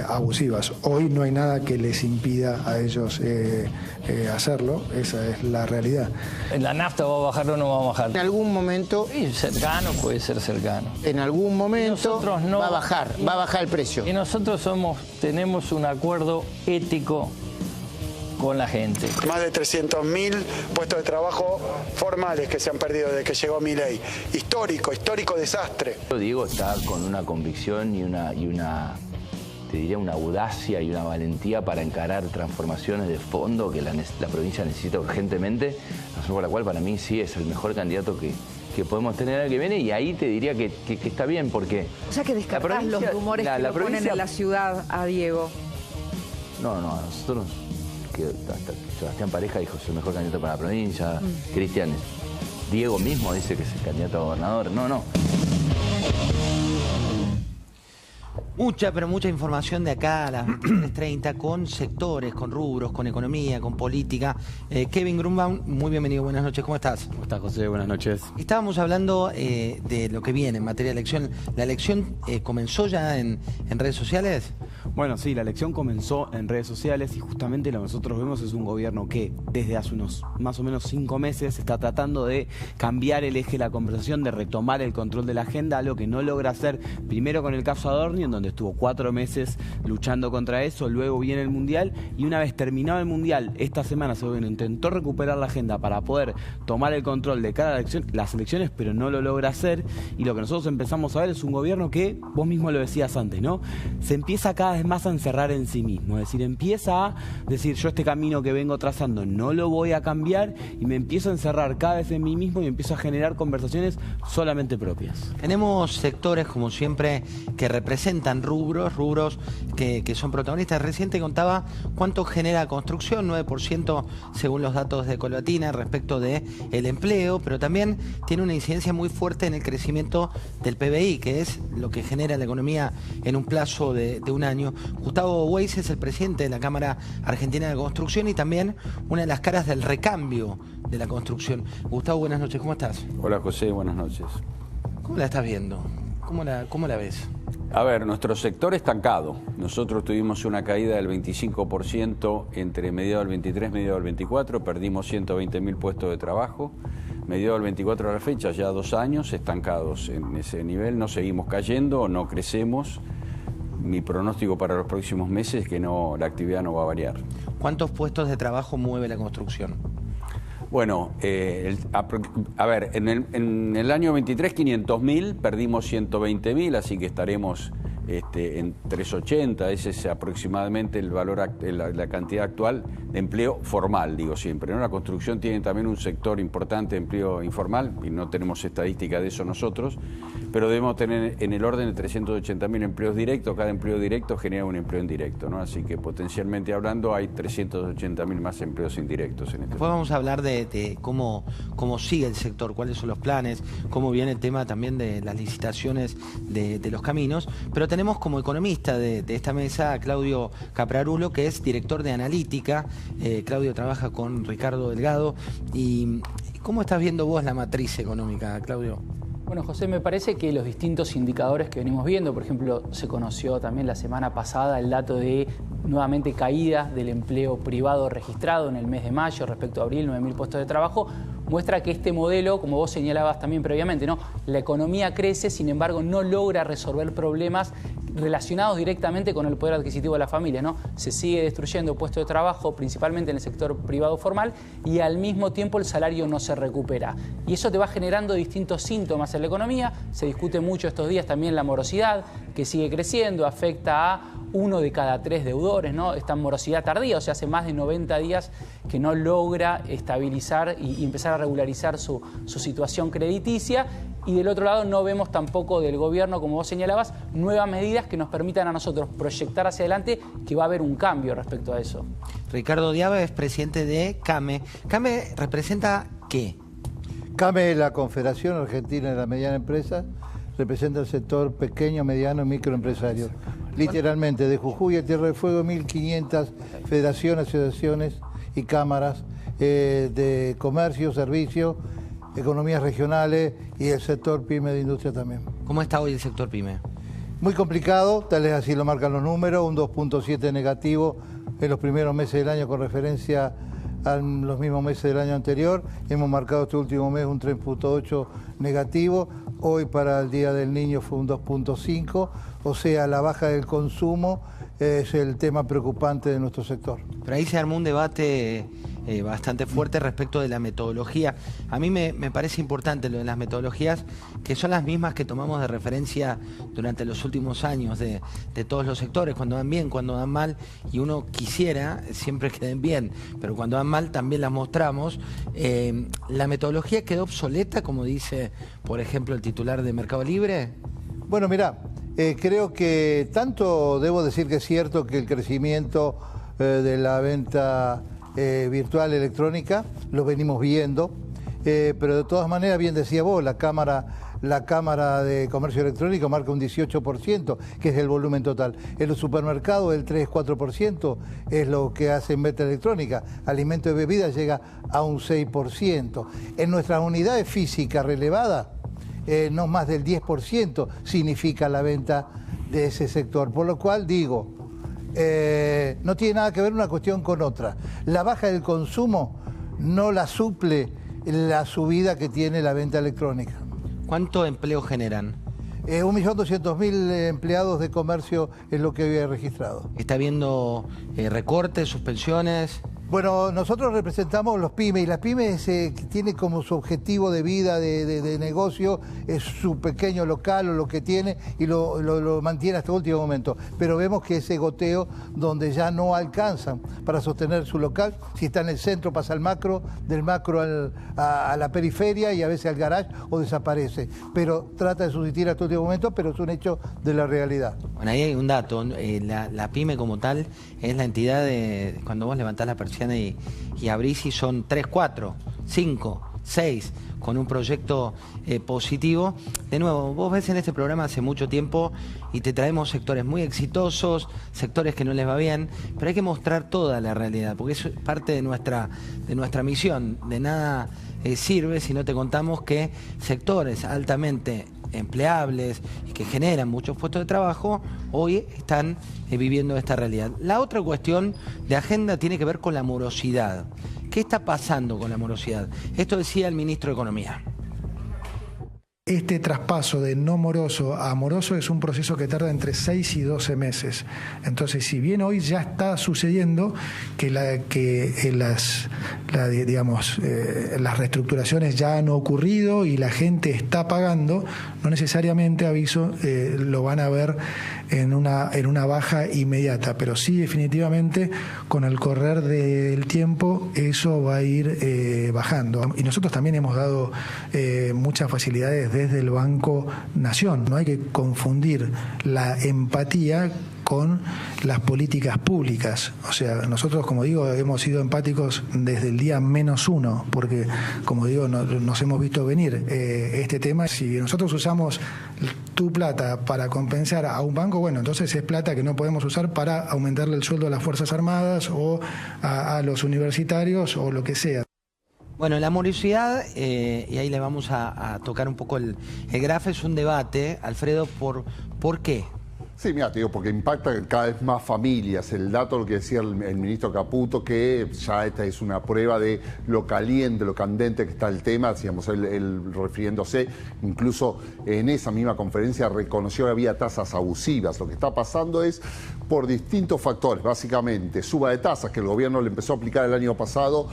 abusivas. Hoy no hay nada que les impida a ellos hacerlo, esa es la realidad. ¿La nafta va a bajar o no va a bajar? En algún momento... Sí, cercano, puede ser cercano. En algún momento no, va a bajar el precio. Y nosotros tenemos un acuerdo ético con la gente. Más de 300.000 puestos de trabajo formales que se han perdido desde que llegó Milei. Histórico desastre. Diego está con una convicción y una te diría, una audacia y una valentía para encarar transformaciones de fondo que la provincia necesita urgentemente, razón por la cual para mí sí es el mejor candidato que podemos tener el año que viene, y ahí te diría que está bien, porque... O sea que descartás los rumores que lo ponen en la ciudad a Diego. No, a nosotros, que hasta Sebastián Pareja dijo que es el mejor candidato para la provincia, Cristian, Diego mismo dice que es el candidato a gobernador, no. Pero mucha información de acá a las 23:30 con sectores, con rubros, con economía, con política. Kevin Grunbaum, muy bienvenido, buenas noches, ¿cómo estás? ¿Cómo estás, José? Buenas noches. Estábamos hablando de lo que viene en materia de elección. ¿La elección comenzó ya en redes sociales? Bueno, sí, la elección comenzó en redes sociales y justamente lo que nosotros vemos es un gobierno que desde hace unos más o menos 5 meses está tratando de cambiar el eje de la conversación, de retomar el control de la agenda, algo que no logra hacer primero con el caso Adorni, en donde estuvo 4 meses luchando contra eso, luego viene el Mundial y una vez terminado el Mundial, esta semana se intentó recuperar la agenda para poder tomar el control de cada elección, las elecciones, pero no lo logra hacer, y lo que nosotros empezamos a ver es un gobierno que, vos mismo lo decías antes, ¿no? Se empieza cada vez más a encerrar en sí mismo, es decir, empieza a decir, yo este camino que vengo trazando no lo voy a cambiar, y me empiezo a encerrar cada vez en mí mismo y empiezo a generar conversaciones solamente propias. Tenemos sectores, como siempre, que representan rubros que son protagonistas. Recién te contaba cuánto genera construcción, 9% según los datos de Colatina respecto del empleo, pero también tiene una incidencia muy fuerte en el crecimiento del PBI, que es lo que genera la economía en un plazo de un año. Gustavo Weiss es el presidente de la Cámara Argentina de Construcción y también una de las caras del recambio de la construcción. Gustavo, buenas noches, ¿cómo estás? Hola, José, buenas noches. ¿Cómo la estás viendo? ¿Cómo la ves? A ver, nuestro sector estancado. Nosotros tuvimos una caída del 25% entre mediados del 23 y mediados del 24, perdimos 120.000 puestos de trabajo. Mediados del 24 a la fecha, ya 2 años estancados en ese nivel, no seguimos cayendo, no crecemos. Mi pronóstico para los próximos meses es que la actividad no va a variar. ¿Cuántos puestos de trabajo mueve la construcción? Bueno, a ver, en el año 23, 500.000, perdimos 120.000, así que estaremos en 380, ese es aproximadamente el valor, la cantidad actual de empleo formal, digo siempre, ¿no? La construcción tiene también un sector importante de empleo informal, y no tenemos estadística de eso nosotros, pero debemos tener en el orden de 380.000 empleos directos, cada empleo directo genera un empleo indirecto, ¿no? Así que potencialmente hablando hay 380.000 más empleos indirectos en este Después vamos a hablar de cómo sigue el sector, cuáles son los planes, cómo viene el tema también de las licitaciones de los caminos, pero tenemos como economista de esta mesa a Claudio Caprarulo, que es director de analítica. Claudio trabaja con Ricardo Delgado. ¿Y cómo estás viendo vos la matriz económica, Claudio? Bueno, José, me parece que los distintos indicadores que venimos viendo, por ejemplo, se conoció también la semana pasada el dato de nuevamente caída del empleo privado registrado en el mes de mayo respecto a abril, 9.000 puestos de trabajo, muestra que este modelo, como vos señalabas también previamente, ¿no? La economía crece, sin embargo, no logra resolver problemas relacionados directamente con el poder adquisitivo de la familia, ¿no? Se sigue destruyendo puestos de trabajo, principalmente en el sector privado formal, y al mismo tiempo el salario no se recupera. Y eso te va generando distintos síntomas en la economía. Se discute mucho estos días también la morosidad, que sigue creciendo, afecta a 1 de cada 3 deudores, ¿no? Esta morosidad tardía, o sea, hace más de 90 días que no logra estabilizar y empezar a regularizar su situación crediticia. Y del otro lado no vemos tampoco del gobierno, como vos señalabas, nuevas medidas que nos permitan a nosotros proyectar hacia adelante que va a haber un cambio respecto a eso. Ricardo Diaba es presidente de CAME. ¿CAME representa qué? CAME es la Confederación Argentina de la Mediana Empresa, representa el sector pequeño, mediano y microempresario. Literalmente, de Jujuy a Tierra del Fuego, 1.500 federaciones, asociaciones y cámaras de comercio, servicio, economías regionales y el sector PYME de industria también. ¿Cómo está hoy el sector PYME? Muy complicado, tal vez así lo marcan los números, un 2.7 negativo en los primeros meses del año con referencia a los mismos meses del año anterior. Hemos marcado este último mes un 3.8 negativo, hoy para el Día del Niño fue un 2.5, o sea, la baja del consumo es el tema preocupante de nuestro sector. Pero ahí se armó un debate bastante fuerte respecto de la metodología. A mí me parece importante lo de las metodologías, que son las mismas que tomamos de referencia durante los últimos años de todos los sectores, cuando van bien, cuando van mal, y uno quisiera siempre que den bien, pero cuando van mal también las mostramos. ¿La metodología quedó obsoleta, como dice, por ejemplo, el titular de Mercado Libre? Bueno, mirá, creo que tanto debo decir que es cierto que el crecimiento de la venta virtual electrónica lo venimos viendo, pero de todas maneras, bien decía vos, la Cámara de Comercio Electrónico marca un 18%, que es el volumen total. En los supermercados el 3-4% es lo que hace en venta electrónica. Alimentos y bebidas llega a un 6%. En nuestras unidades físicas relevadas, no más del 10% significa la venta de ese sector. Por lo cual digo, no tiene nada que ver una cuestión con otra. La baja del consumo no la suple la subida que tiene la venta electrónica. ¿Cuánto empleo generan? 1.200.000 empleados de comercio es lo que había registrado. ¿Está habiendo recortes, suspensiones? Bueno, nosotros representamos los pymes y las pymes tiene como su objetivo de vida, de negocio, es su pequeño local o lo que tiene y lo mantiene hasta el último momento. Pero vemos que ese goteo donde ya no alcanzan para sostener su local, si está en el centro pasa al macro, del macro a la periferia y a veces al garage o desaparece. Pero trata de subsistir hasta el último momento, pero es un hecho de la realidad. Bueno, ahí hay un dato, la pyme como tal es la entidad de cuando vos levantás la persiana y abrís y son 3, 4, 5, 6 con un proyecto positivo. De nuevo, vos ves en este programa hace mucho tiempo y te traemos sectores muy exitosos, sectores que no les va bien, pero hay que mostrar toda la realidad, porque eso es parte de nuestra misión. De nada sirve si no te contamos que sectores altamente empleables y que generan muchos puestos de trabajo, hoy están viviendo esta realidad. La otra cuestión de agenda tiene que ver con la morosidad. ¿Qué está pasando con la morosidad? Esto decía el ministro de Economía. Este traspaso de no moroso a moroso es un proceso que tarda entre 6 y 12 meses. Entonces, si bien hoy ya está sucediendo que las reestructuraciones ya han ocurrido y la gente está pagando, no necesariamente, aviso, lo van a ver en una baja inmediata, pero sí definitivamente con el correr del tiempo eso va a ir bajando. Y nosotros también hemos dado muchas facilidades desde el Banco Nación. No hay que confundir la empatía con las políticas públicas. O sea, nosotros, como digo, hemos sido empáticos desde el día -1, porque, como digo, nos hemos visto venir este tema. Si nosotros usamos tu plata para compensar a un banco, bueno, entonces es plata que no podemos usar para aumentarle el sueldo a las Fuerzas Armadas o a los universitarios o lo que sea. Bueno, la morosidad, y ahí le vamos a tocar un poco el grafo, es un debate, Alfredo, ¿por qué? Sí, mira, te digo, porque impacta cada vez más familias. El dato, lo que decía el ministro Caputo, que ya esta es una prueba de lo caliente, lo candente que está el tema, decíamos, él refiriéndose, incluso en esa misma conferencia reconoció que había tasas abusivas. Lo que está pasando es por distintos factores, básicamente, suba de tasas que el gobierno le empezó a aplicar el año pasado,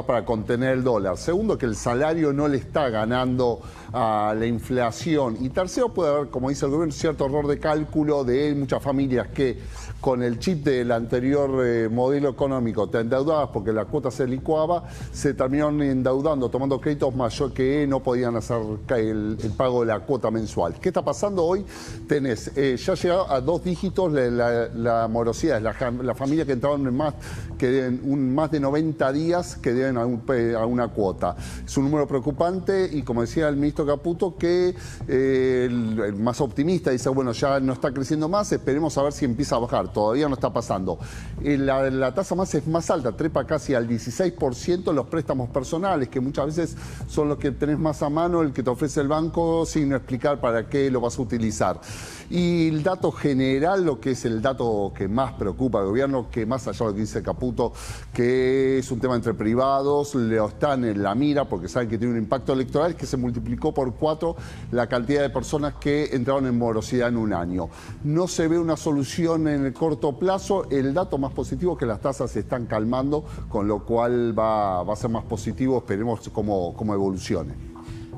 para contener el dólar. Segundo, que el salario no le está ganando a la inflación. Y tercero, puede haber, como dice el gobierno, cierto error de cálculo de muchas familias que con el chip del anterior modelo económico te endeudabas porque la cuota se licuaba, se terminaron endeudando, tomando créditos mayores que no podían hacer el pago de la cuota mensual. ¿Qué está pasando hoy? Tenés, ya llegado a 2 dígitos la morosidad, la familia que entraron que deben más de 90 días que deben a una cuota. Es un número preocupante y, como decía el ministro Caputo, que el más optimista dice, bueno, ya no está creciendo más, esperemos a ver si empieza a bajar. Todavía no está pasando. La tasa más es más alta, trepa casi al 16% los préstamos personales, que muchas veces son los que tenés más a mano, el que te ofrece el banco sin explicar para qué lo vas a utilizar. Y el dato general, lo que es el dato dato que más preocupa al gobierno, que más allá de lo que dice Caputo, que es un tema entre privados, le están en la mira porque saben que tiene un impacto electoral, que se multiplicó por 4 la cantidad de personas que entraron en morosidad en un año. No se ve una solución en el corto plazo. El dato más positivo es que las tasas se están calmando, con lo cual va a ser más positivo. Esperemos cómo evolucione.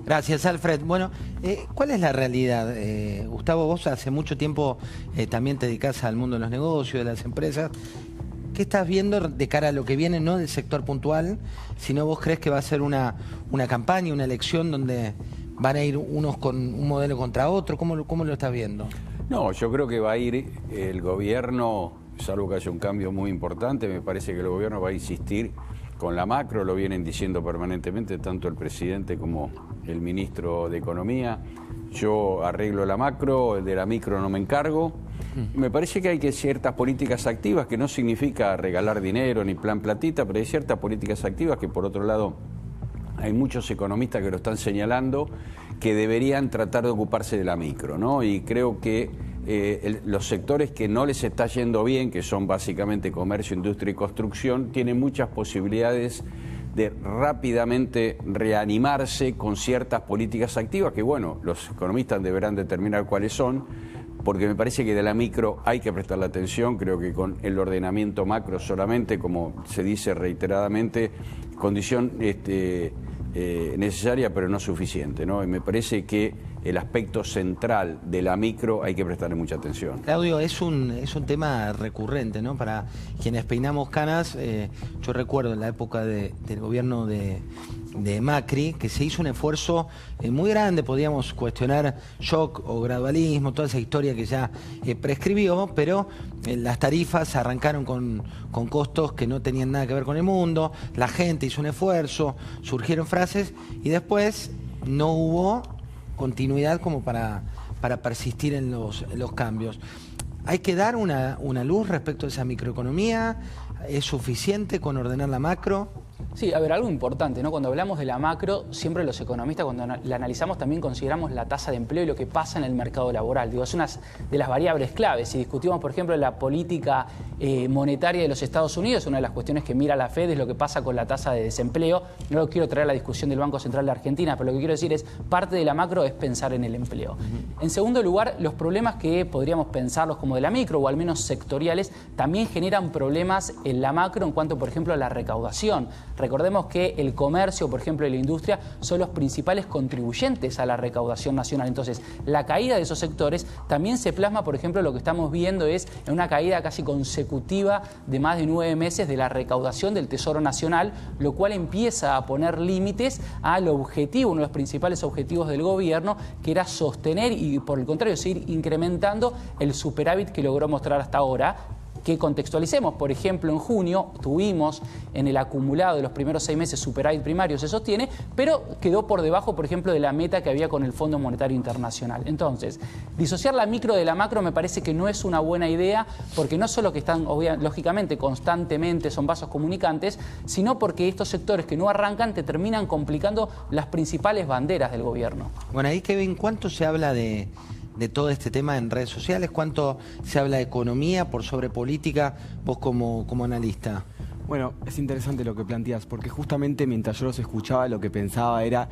Gracias, Alfred. Bueno, ¿cuál es la realidad? Gustavo, vos hace mucho tiempo también te dedicás al mundo de los negocios, de las empresas. ¿Qué estás viendo de cara a lo que viene, no del sector puntual, sino vos crees que va a ser una campaña, una elección donde van a ir unos con un modelo contra otro? ¿Cómo lo estás viendo? No, yo creo que va a ir el gobierno, salvo que haya un cambio muy importante, me parece que el gobierno va a insistir con la macro, lo vienen diciendo permanentemente tanto el presidente como el ministro de Economía. Yo arreglo la macro, de la micro no me encargo. Me parece que hay ciertas políticas activas, que no significa regalar dinero ni plan platita, pero hay ciertas políticas activas que por otro lado hay muchos economistas que lo están señalando, que deberían tratar de ocuparse de la micro, ¿no? Y creo que los sectores que no les está yendo bien, que son básicamente comercio, industria y construcción, tienen muchas posibilidades de rápidamente reanimarse con ciertas políticas activas que, bueno, los economistas deberán determinar cuáles son, porque me parece que de la micro hay que prestarle atención. Creo que con el ordenamiento macro solamente, como se dice reiteradamente, condición necesaria pero no suficiente, ¿no? Y me parece que el aspecto central de la micro hay que prestarle mucha atención. Claudio, es un tema recurrente, ¿no? Para quienes peinamos canas, yo recuerdo en la época del gobierno de Macri, que se hizo un esfuerzo muy grande, podíamos cuestionar shock o gradualismo, toda esa historia que ya prescribió, pero las tarifas arrancaron con costos que no tenían nada que ver con el mundo, la gente hizo un esfuerzo, surgieron frases y después no hubo continuidad como para persistir en los cambios. ¿Hay que dar una luz respecto a esa microeconomía? ¿Es suficiente con ordenar la macro? Sí, a ver, algo importante, ¿no? Cuando hablamos de la macro, siempre los economistas, cuando la analizamos, también consideramos la tasa de empleo y lo que pasa en el mercado laboral. Digo, es una de las variables claves. Si discutimos, por ejemplo, la política monetaria de los Estados Unidos, una de las cuestiones que mira la Fed es lo que pasa con la tasa de desempleo. No lo quiero traer a la discusión del Banco Central de Argentina, pero lo que quiero decir es, parte de la macro es pensar en el empleo. En segundo lugar, los problemas que podríamos pensarlos como de la micro, o al menos sectoriales, también generan problemas en la macro en cuanto, por ejemplo, a la recaudación. Recordemos que el comercio, por ejemplo, y la industria son los principales contribuyentes a la recaudación nacional. Entonces, la caída de esos sectores también se plasma, por ejemplo, lo que estamos viendo es en una caída casi consecutiva de más de 9 meses de la recaudación del Tesoro Nacional, lo cual empieza a poner límites al objetivo, uno de los principales objetivos del gobierno, que era sostener y, por el contrario, seguir incrementando el superávit que logró mostrar hasta ahora. Que contextualicemos, por ejemplo, en junio tuvimos en el acumulado de los primeros 6 meses superávit primario, se sostiene, pero quedó por debajo, por ejemplo, de la meta que había con el Fondo Monetario Internacional. Entonces, disociar la micro de la macro me parece que no es una buena idea, porque no solo que están, lógicamente, constantemente son vasos comunicantes, sino porque estos sectores que no arrancan te terminan complicando las principales banderas del gobierno. Bueno, ahí, Kevin, ¿cuánto se habla de todo este tema en redes sociales? ¿Cuánto se habla de economía por sobre política, vos como analista? Bueno, es interesante lo que planteas, porque justamente mientras yo los escuchaba lo que pensaba era,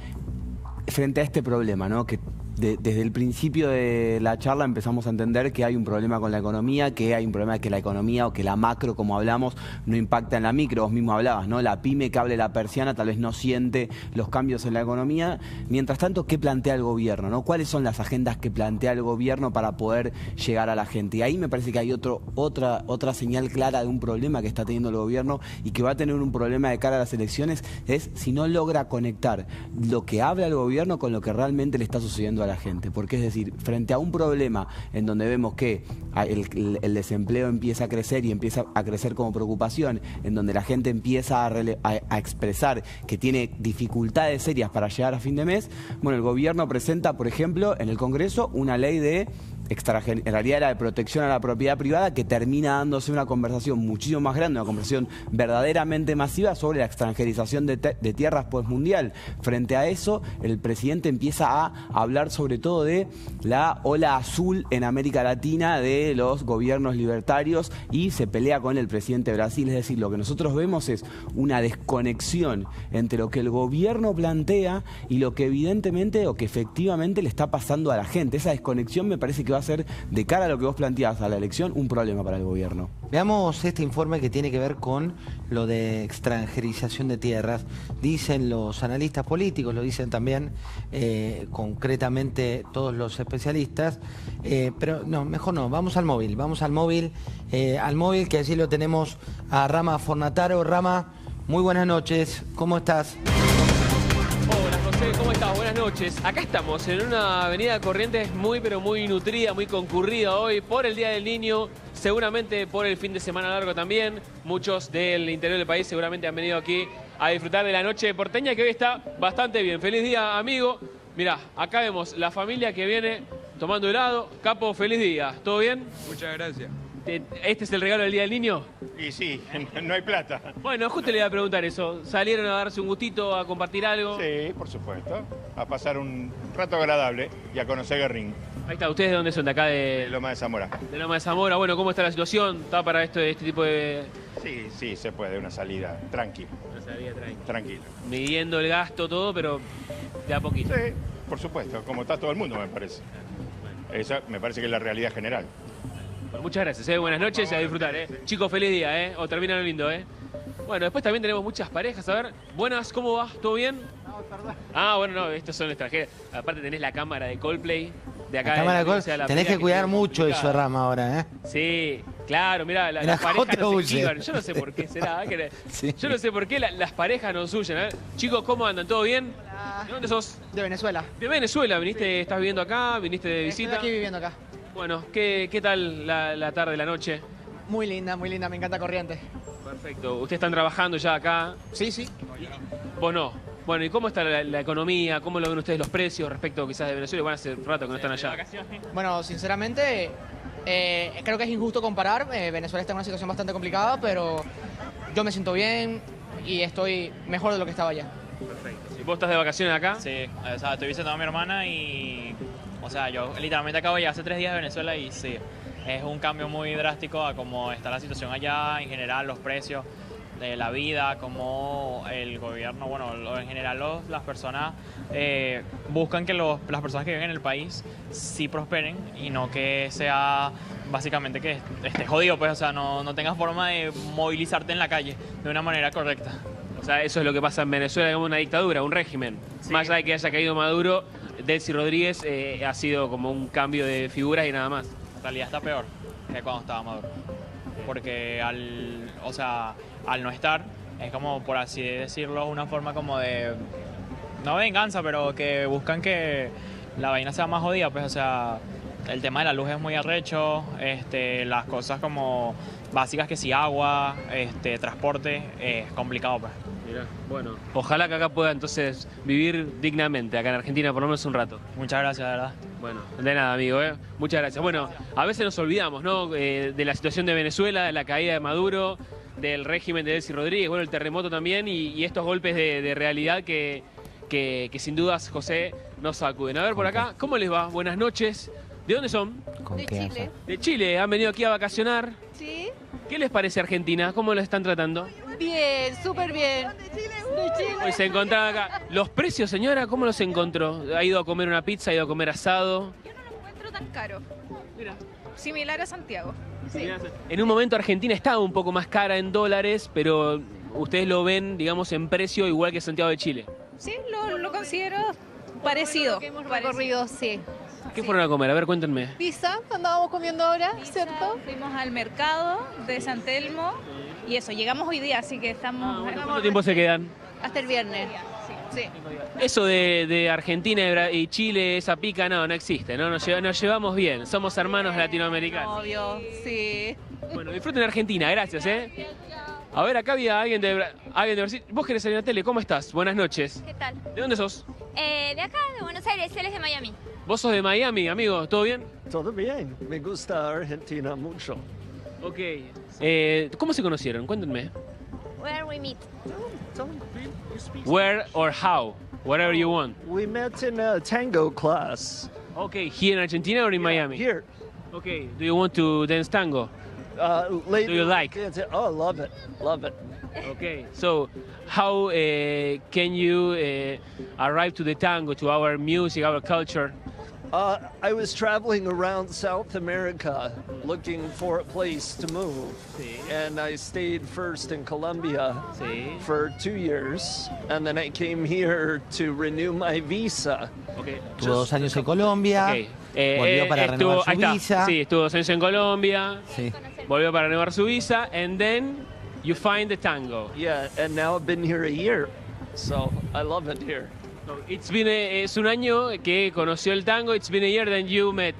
frente a este problema, ¿no? Que desde el principio de la charla empezamos a entender que hay un problema con la economía, que hay un problema de que la economía o que la macro, como hablamos, no impacta en la micro. Vos mismo hablabas, ¿no? La pyme que abre la persiana tal vez no siente los cambios en la economía. Mientras tanto, ¿qué plantea el gobierno, ¿no? ¿Cuáles son las agendas que plantea el gobierno para poder llegar a la gente? Y ahí me parece que hay otra señal clara de un problema que está teniendo el gobierno y que va a tener un problema de cara a las elecciones, es si no logra conectar lo que habla el gobierno con lo que realmente le está sucediendo a la gente. Porque es decir, frente a un problema en donde vemos que el desempleo empieza a crecer y empieza a crecer como preocupación, en donde la gente empieza a expresar que tiene dificultades serias para llegar a fin de mes, bueno, el gobierno presenta, por ejemplo, en el Congreso una ley de en realidad era de protección a la propiedad privada, que termina dándose una conversación muchísimo más grande, una conversación verdaderamente masiva sobre la extranjerización de tierras postmundial. Frente a eso, el presidente empieza a hablar sobre todo de la ola azul en América Latina de los gobiernos libertarios y se pelea con el presidente de Brasil. Es decir, lo que nosotros vemos es una desconexión entre lo que el gobierno plantea y lo que evidentemente o que efectivamente le está pasando a la gente. Esa desconexión me parece que va a ser, de cara a lo que vos planteás a la elección, un problema para el gobierno. Veamos este informe que tiene que ver con lo de extranjerización de tierras. Dicen los analistas políticos, lo dicen también concretamente todos los especialistas, pero no, mejor no, vamos al móvil, que allí lo tenemos a Rama Fornataro. Rama, muy buenas noches, ¿cómo estás? Hola José, ¿cómo estás? Buenas noches. Acá estamos en una avenida Corrientes muy pero muy nutrida, muy concurrida hoy por el Día del Niño, seguramente por el fin de semana largo también. Muchos del interior del país seguramente han venido aquí a disfrutar de la noche porteña, que hoy está bastante bien. Feliz día, amigo. Mirá, acá vemos la familia que viene tomando helado. Capo, feliz día. ¿Todo bien? Muchas gracias. ¿Este es el regalo del Día del Niño? Y sí, no hay plata. Bueno, justo le iba a preguntar eso. ¿Salieron a darse un gustito, a compartir algo? Sí, por supuesto. A pasar un rato agradable y a conocer Guerrín. Ahí está. ¿Ustedes de dónde son? ¿De acá de Loma de Zamora? De Loma de Zamora. Bueno, ¿cómo está la situación? ¿Está para este tipo de...? Sí, sí, se puede. Una salida tranquila. Una salida tranquila. Midiendo el gasto, todo, pero de a poquito. Sí, por supuesto. Como está todo el mundo, me parece. Esa me parece que es la realidad general. Bueno, muchas gracias, buenas noches y a disfrutar. Chicos, feliz día, o terminan lindo. Bueno, después también tenemos muchas parejas. A ver, buenas, ¿cómo va? ¿Todo bien? No, perdón. Ah, bueno, no, estos son extranjeros. Aparte tenés la cámara de Coldplay de acá. La cámara de Coldplay. Tenés que cuidar mucho eso, Rama, ahora, Sí, claro, mirá, las parejas no se esquivan. Yo no sé por qué será. Sí. Yo no sé por qué las parejas no huyen. A ver, chicos, ¿cómo andan? ¿Todo bien? Hola. ¿De dónde sos? De Venezuela. De Venezuela, ¿viniste? ¿Estás viviendo acá? ¿Viniste de visita? Estoy aquí viviendo acá. Bueno, ¿qué tal la tarde, la noche? Muy linda, me encanta Corrientes. Perfecto. ¿Ustedes están trabajando ya acá? Sí, sí. ¿Vos no? Bueno, ¿y cómo está la economía? ¿Cómo lo ven ustedes los precios respecto quizás de Venezuela? Bueno, hace rato que no están allá. Bueno, sinceramente, creo que es injusto comparar. Venezuela está en una situación bastante complicada, pero yo me siento bien y estoy mejor de lo que estaba allá. Perfecto. ¿Y vos estás de vacaciones acá? Sí, o sea, estoy visitando a mi hermana y... O sea, yo literalmente acabo ya hace 3 días de Venezuela y sí, es un cambio muy drástico a cómo está la situación allá, en general los precios de la vida, cómo el gobierno, bueno, en general las personas buscan que las personas que viven en el país sí prosperen y no que sea básicamente que estés jodido, pues, o sea, no tengas forma de movilizarte en la calle de una manera correcta. O sea, eso es lo que pasa en Venezuela, como una dictadura, un régimen. Sí. Más allá de que haya caído Maduro, Delcy Rodríguez ha sido como un cambio de figuras y nada más. En realidad está peor que cuando estaba Maduro. Porque al no estar, es como, por así decirlo, una forma como de, no venganza, pero que buscan que la vaina sea más jodida, pues, o sea, el tema de la luz es muy arrecho, las cosas como básicas que si agua, transporte, es complicado, pues. Mirá, bueno, ojalá que acá pueda entonces vivir dignamente, acá en Argentina por lo menos un rato. Muchas gracias, de verdad. Bueno, de nada, amigo, muchas gracias. Bueno, a veces nos olvidamos, ¿no? De la situación de Venezuela, de la caída de Maduro, del régimen de Delcy Rodríguez, bueno, el terremoto también y estos golpes de realidad que sin dudas, José, nos sacuden. A ver, por acá, ¿cómo les va? Buenas noches. ¿De dónde son? De Chile. De Chile, han venido aquí a vacacionar. Sí. ¿Qué les parece Argentina? ¿Cómo lo están tratando? Bien, súper bien. De Chile. Hoy se encontraba acá. ¿Los precios, señora, cómo los encontró? ¿Ha ido a comer una pizza, ha ido a comer asado? Yo no lo encuentro tan caro. Mira. Similar a Santiago. Sí. En un momento Argentina estaba un poco más cara en dólares, pero ustedes lo ven, digamos, en precio igual que Santiago de Chile. Sí, lo considero parecido. Que hemos recorrido, sí. ¿Qué fueron a comer? A ver, cuéntenme. Pizza, andábamos comiendo ahora, ¿cierto? Fuimos al mercado de San Telmo y eso, llegamos hoy día, así que estamos... ¿Cuánto tiempo se quedan? Hasta el viernes. Sí. Eso de Argentina y Chile, esa pica, no existe, ¿no? Nos llevamos bien, somos hermanos latinoamericanos. Obvio, sí. Bueno, disfruten Argentina, gracias, A ver, acá había alguien de Brasil. Vos querés salir a la tele, ¿cómo estás? Buenas noches. ¿Qué tal? ¿De dónde sos? De acá, de Buenos Aires, él es de Miami. Vos sos de Miami, amigo, ¿todo bien? Todo bien, me gusta Argentina mucho. Ok. ¿Cómo se conocieron? Cuéntenme. Where we meet. Where or how? Whatever you want. We met in a tango class. Okay, here in Argentina or in Miami? Here. Okay, do you want to dance tango? Later, Do you like? Oh, love it, love it. Okay, so how can you arrive to the tango, to our music, our culture? I was traveling around South America looking for a place to move. And I stayed first in Colombia for 2 years. And then I came here to renew my visa. Okay. Estuvo 2 años en Colombia, volvió para renovar su visa. Sí, estuvo 2 años en Colombia, Sí. volvió para renovar su visa, and then you find the tango. Yeah, and now I've been here a year. So I love it here. It's been es un año que conoció el tango. It's been a year that you met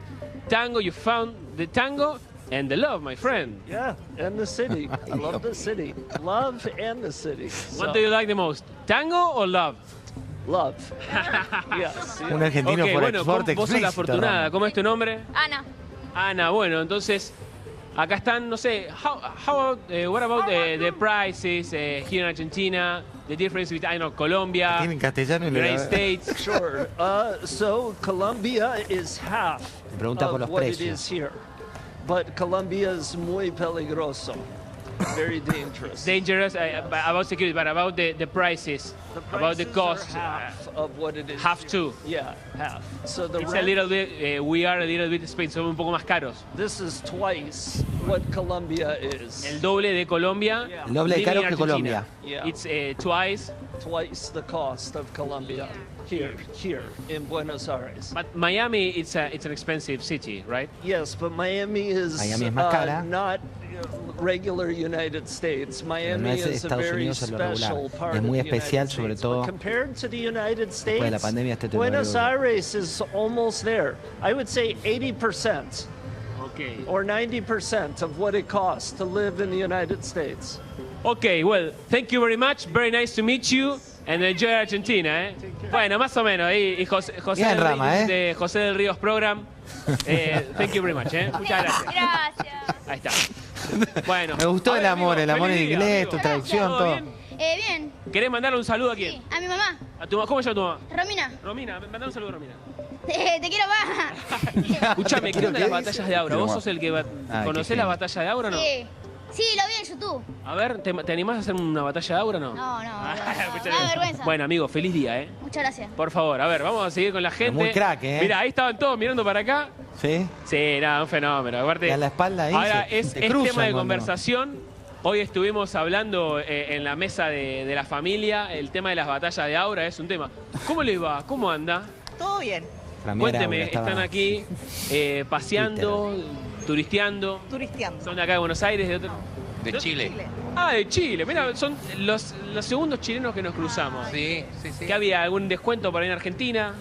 tango, you found the tango and the love, my friend. Yeah, and the city. I love the city. Love and the city. What do you like the most, tango or love? Love. Yes. Un argentino Ok, por bueno, export vos sos la explícito, afortunada. Rama. ¿Cómo es tu nombre? Ana. Ana, bueno, entonces acá están, no sé, what about the prices here in Argentina, the difference between, I know, Colombia, Tienen castellano y le United States. Sure. So Colombia is half pregunta por of los what it precios. is here. But Colombia is muy peligroso. Very dangerous. Dangerous about security, but about the prices, about the cost. Half of what it is. Half too. Yeah, half. So the It's a rent, little bit, we are a little bit expensive, somos un poco más caros. this is twice what Colombia is. El doble de Colombia. El doble de caro living in que Argentina. Colombia. Yeah. It's twice. Twice the cost of Colombia here in Buenos Aires. But Miami, it's an expensive city, right? Yes, but Miami is Miami es más cara. not regular United States. Miami no es is a Estados very Unidos en lo regular. special part Es muy of the United especial, sobre States. todo But compared to the United después de la States, pandemia, este tema Buenos de- Aires is almost there. I would say 80% Okay. or 90% of what it costs to live in the United States. Okay, well, thank you very much. Very nice to meet you. And enjoy Argentina, ¿eh? Bueno, más o menos. Y José Bien, del Rama, Ríos, de José del Ríos Program. Thank you very much, ¿eh? Muchas gracias. Gracias. Ahí está. Bueno. Me gustó a ver, el amor amigo, en feliz día, inglés, amigo. tu traducción, ¿Todo todo. bien? Bien. ¿Querés mandarle un saludo a quién? A mi mamá. ¿A tu, ¿Cómo se llama tu mamá? Romina. Romina, mandale un saludo a Romina. Te quiero más. Escuchame, ¿qué onda las batallas de Aura? ¿Vos Quiero sos el que conocés qué la genio. batalla de Aura o no? Sí. Sí, lo vi en YouTube. A ver, ¿te animás a hacer una batalla de Aura o no? No, Escuchame. me da vergüenza. Bueno, amigo, feliz día, ¿eh? Muchas gracias. Por favor, a ver, vamos a seguir con la gente. Muy crack, ¿eh? Mira, ahí estaban todos mirando para acá. ¿Sí? Sí, nada, un fenómeno. Aparte, Y a la espalda ahí ahora se es te tema cruzan de cuando- conversación. Hoy estuvimos hablando en la mesa de la familia. El tema de las batallas de Aura es un tema. ¿Cómo les va? ¿Cómo anda? Todo bien. Cuénteme, están aquí paseando, turisteando. Turisteando. ¿Son de acá de Buenos Aires? De Chile. Ah, de Chile. Mira, son los segundos chilenos que nos cruzamos. Sí, sí, sí. ¿Que había algún descuento para ir a Argentina?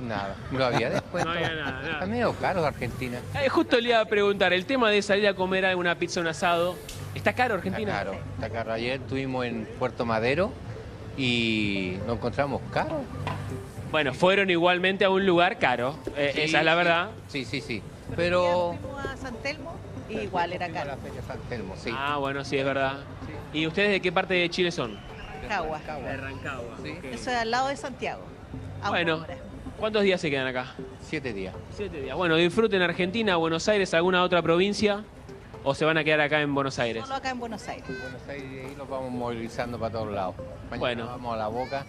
Nada. No había descuento. No había nada. Está medio caro Argentina. Justo le iba a preguntar, el tema de salir a comer alguna pizza o un asado, ¿está caro Argentina? Está caro, está caro. Ayer estuvimos en Puerto Madero y nos encontramos caro. Bueno, fueron igualmente a un lugar caro, Sí, esa es la sí. verdad. Sí, sí, sí. Pero... Fuimos a San Telmo y igual era caro. La Feria San Telmo, sí. Ah, bueno, sí, es verdad. ¿Y ustedes de qué parte de Chile son? Rancagua. De Rancagua. Sí. ok. Eso es al lado de Santiago. A una Bueno, hora. ¿cuántos días se quedan acá? 7 días. 7 días. Bueno, disfruten Argentina, Buenos Aires, alguna otra provincia, o se van a quedar acá en Buenos Aires. Solo acá en Buenos Aires. Buenos Aires y ahí nos vamos movilizando para todos lados. Mañana Bueno. vamos a La Boca.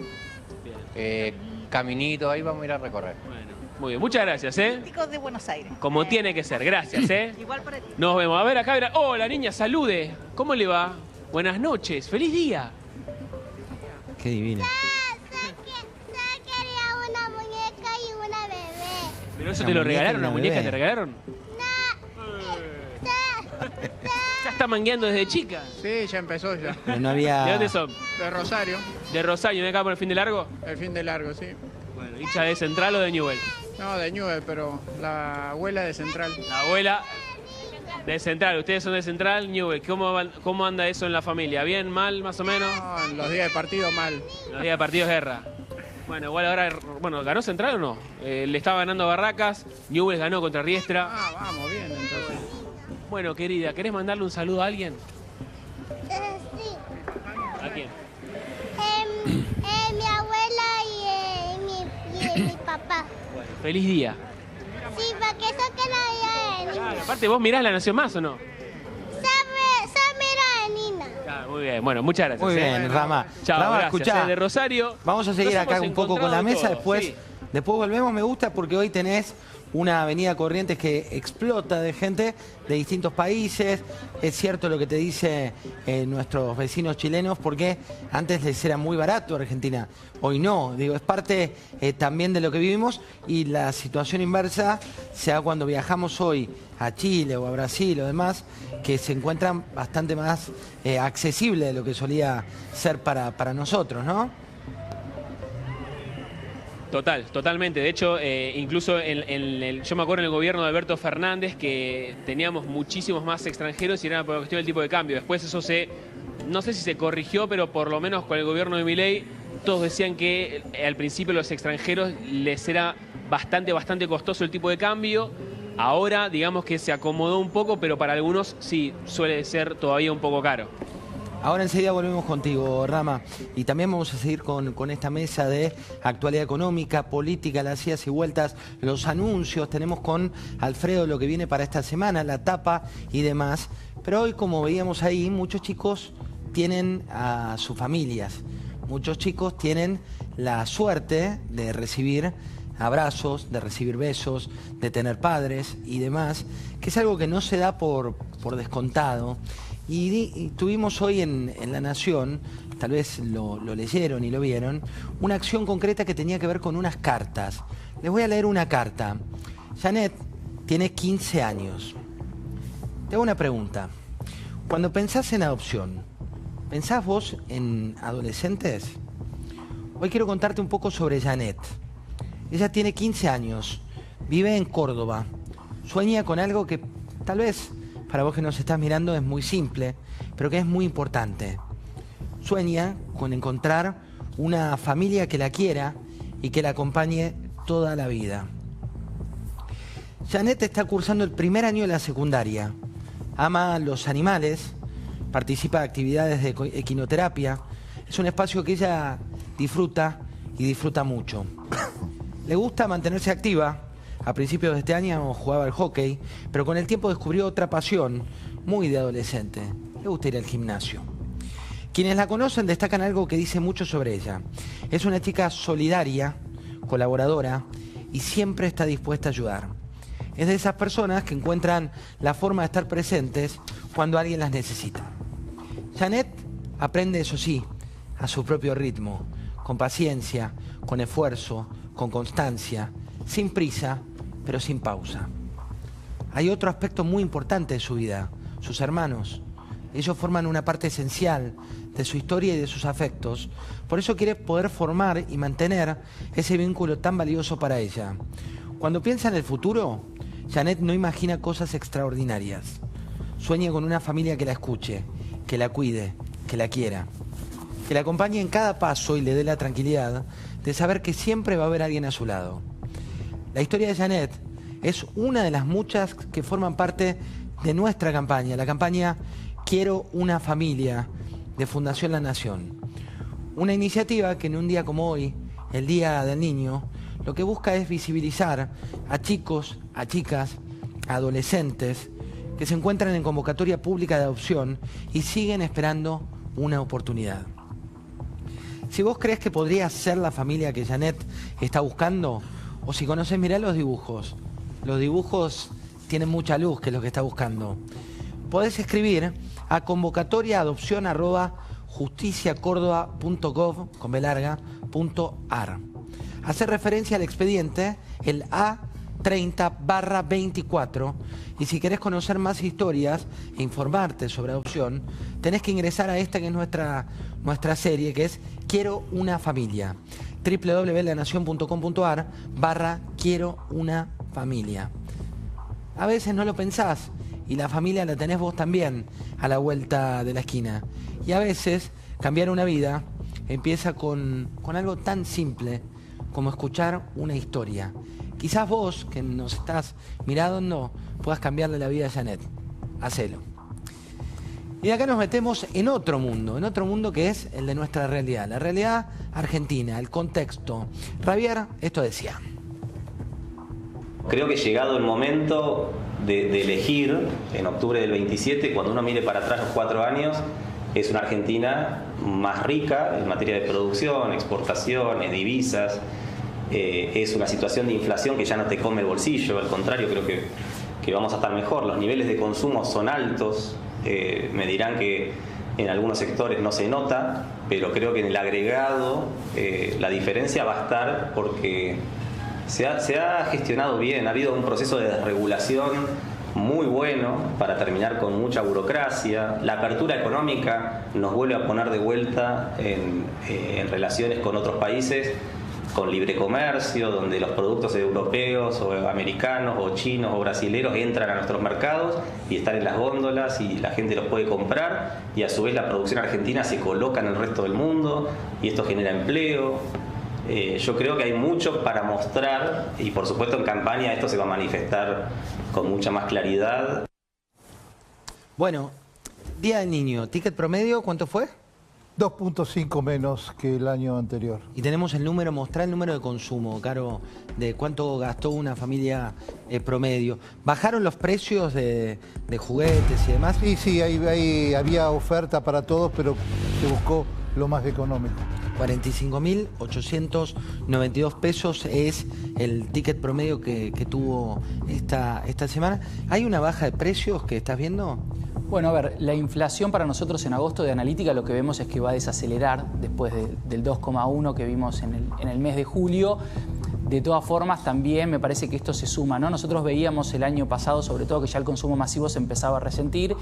Bien. Caminito, ahí vamos a ir a recorrer. Bueno, muy bien, muchas gracias, ¿eh? Chicos de Buenos Aires. Como tiene que ser, gracias, ¿eh? Igual para ti. Nos vemos. A ver, acá, mira. Hola, niña, salude. ¿Cómo le va? Buenas noches, feliz día. Qué divina. Quería una muñeca y una bebé. ¿Pero eso Una te lo muñeca regalaron? y una ¿Una muñeca bebé. te regalaron? ¿Ya está mangueando desde chica? Sí, ya empezó ya. Pero no había... ¿De dónde son? De Rosario, ¿De Rosario? ¿De acá por el fin de largo? el fin de largo, sí. Bueno, ¿hincha de Central o de Newell? No, de Newell, pero la abuela de Central. La abuela de Central. Ustedes son de Central, Newell. ¿Cómo anda eso en la familia? ¿Bien, mal, más o menos? No, en los días de partido mal. Los días de partido es guerra. Bueno, igual ahora, bueno, ¿ganó Central o no? Le estaba ganando a Barracas, Newell's ganó contra Riestra. Ah, vamos, bien, entonces. Bueno, querida, ¿querés mandarle un saludo a alguien? Sí. ¿A quién? Mi abuela y mi papá. Bueno, feliz día. Sí, porque eso que la vida de niña. Claro, aparte, ¿vos mirás La Nación Más o no? Muy bien, bueno, muchas gracias. Muy bien, Rama. Chao, Rama, gracias. escuchá, De Rosario. Vamos a seguir nos acá hemos un poco con la mesa, encontrado después, sí. después volvemos. Me gusta porque hoy tenés una avenida Corrientes que explota de gente de distintos países. Es cierto lo que te dice nuestros vecinos chilenos, porque antes les era muy barato Argentina, hoy no. Digo, es parte también de lo que vivimos, y la situación inversa se da cuando viajamos hoy a Chile o a Brasil o demás, que se encuentran bastante más accesible de lo que solía ser para nosotros, ¿no? Totalmente. De hecho, incluso yo me acuerdo en el gobierno de Alberto Fernández que teníamos muchísimos más extranjeros y era por la cuestión del tipo de cambio. Después eso no sé si se corrigió, pero por lo menos con el gobierno de Milei todos decían que al principio los extranjeros les era bastante costoso el tipo de cambio. Ahora digamos que se acomodó un poco, pero para algunos sí suele ser todavía un poco caro. Ahora enseguida volvemos contigo, Rama. Y también vamos a seguir con esta mesa de actualidad económica, política, las idas y vueltas, los anuncios. Tenemos con Alfredo lo que viene para esta semana, la tapa y demás. Pero hoy, como veíamos ahí, muchos chicos tienen a sus familias. Muchos chicos tienen la suerte de recibir abrazos, de recibir besos, de tener padres y demás, que es algo que no se da por descontado. Y tuvimos hoy en La Nación, tal vez lo leyeron y lo vieron, una acción concreta que tenía que ver con unas cartas. Les voy a leer una carta. Janet tiene 15 años. Te hago una pregunta. Cuando pensás en adopción, ¿pensás vos en adolescentes? Hoy quiero contarte un poco sobre Janet. Ella tiene 15 años, vive en Córdoba, sueña con algo que tal vez para vos que nos estás mirando es muy simple, pero que es muy importante. Sueña con encontrar una familia que la quiera y que la acompañe toda la vida. Janet está cursando el primer año de la secundaria. Ama los animales, participa de actividades de equinoterapia. Es un espacio que ella disfruta y disfruta mucho. Le gusta mantenerse activa. A principios de este año jugaba al hockey, pero con el tiempo descubrió otra pasión muy de adolescente. Le gusta ir al gimnasio. Quienes la conocen destacan algo que dice mucho sobre ella. Es una chica solidaria, colaboradora y siempre está dispuesta a ayudar. Es de esas personas que encuentran la forma de estar presentes cuando alguien las necesita. Janet aprende, eso sí, a su propio ritmo, con paciencia, con esfuerzo, con constancia, sin prisa, pero sin pausa. Hay otro aspecto muy importante de su vida, sus hermanos. Ellos forman una parte esencial de su historia y de sus afectos. Por eso quiere poder formar y mantener ese vínculo tan valioso para ella. Cuando piensa en el futuro, Janet no imagina cosas extraordinarias. Sueña con una familia que la escuche, que la cuide, que la quiera, que la acompañe en cada paso y le dé la tranquilidad de saber que siempre va a haber alguien a su lado. La historia de Janet es una de las muchas que forman parte de nuestra campaña, la campaña Quiero una familia de Fundación La Nación. Una iniciativa que en un día como hoy, el Día del Niño, lo que busca es visibilizar a chicos, a chicas, a adolescentes que se encuentran en convocatoria pública de adopción y siguen esperando una oportunidad. Si vos crees que podría ser la familia que Janet está buscando, o si conoces, mirá los dibujos. Los dibujos tienen mucha luz, que es lo que está buscando. Podés escribir a convocatoria@justiciacórdoba.gov.ar. Hacer referencia al expediente, el A30/24. Y si querés conocer más historias e informarte sobre adopción, tenés que ingresar a esta que es nuestra serie, que es Quiero una familia. www.lanacion.com.ar/Quiero una familia. A veces no lo pensás y la familia la tenés vos también a la vuelta de la esquina. Y a veces cambiar una vida empieza con algo tan simple como escuchar una historia. Quizás vos, que nos estás mirando, puedas cambiarle la vida a Janet. Hacelo. Y acá nos metemos en otro mundo que es el de nuestra realidad, la realidad argentina, el contexto. Javier, esto decía. Creo que llegado el momento de elegir, en octubre del 27, cuando uno mire para atrás los 4 años, es una Argentina más rica en materia de producción, exportaciones, divisas. Es una situación de inflación que ya no te come el bolsillo, al contrario, creo que vamos a estar mejor. Los niveles de consumo son altos, me dirán que en algunos sectores no se nota, pero creo que en el agregado la diferencia va a estar porque se ha gestionado bien, ha habido un proceso de desregulación muy bueno para terminar con mucha burocracia. La apertura económica nos vuelve a poner de vuelta en relaciones con otros países, con libre comercio, donde los productos europeos o americanos o chinos o brasileros entran a nuestros mercados y están en las góndolas y la gente los puede comprar, y a su vez la producción argentina se coloca en el resto del mundo y esto genera empleo. Yo creo que hay mucho para mostrar y por supuesto en campaña esto se va a manifestar con mucha más claridad. Bueno, Día del Niño, ticket promedio, ¿cuánto fue? 2.5 menos que el año anterior. Y tenemos el número, mostrar el número de consumo, Caro, de cuánto gastó una familia promedio. ¿Bajaron los precios de juguetes y demás? Sí, había oferta para todos, pero se buscó lo más económico. 45.892 pesos es el ticket promedio que tuvo esta semana. ¿Hay una baja de precios que estás viendo? Bueno, a ver, la inflación para nosotros en agosto de analítica lo que vemos es que va a desacelerar después del 2,1 que vimos en el mes de julio. De todas formas, también me parece que esto se suma, ¿no? Nosotros veíamos el año pasado, sobre todo, que ya el consumo masivo se empezaba a resentir,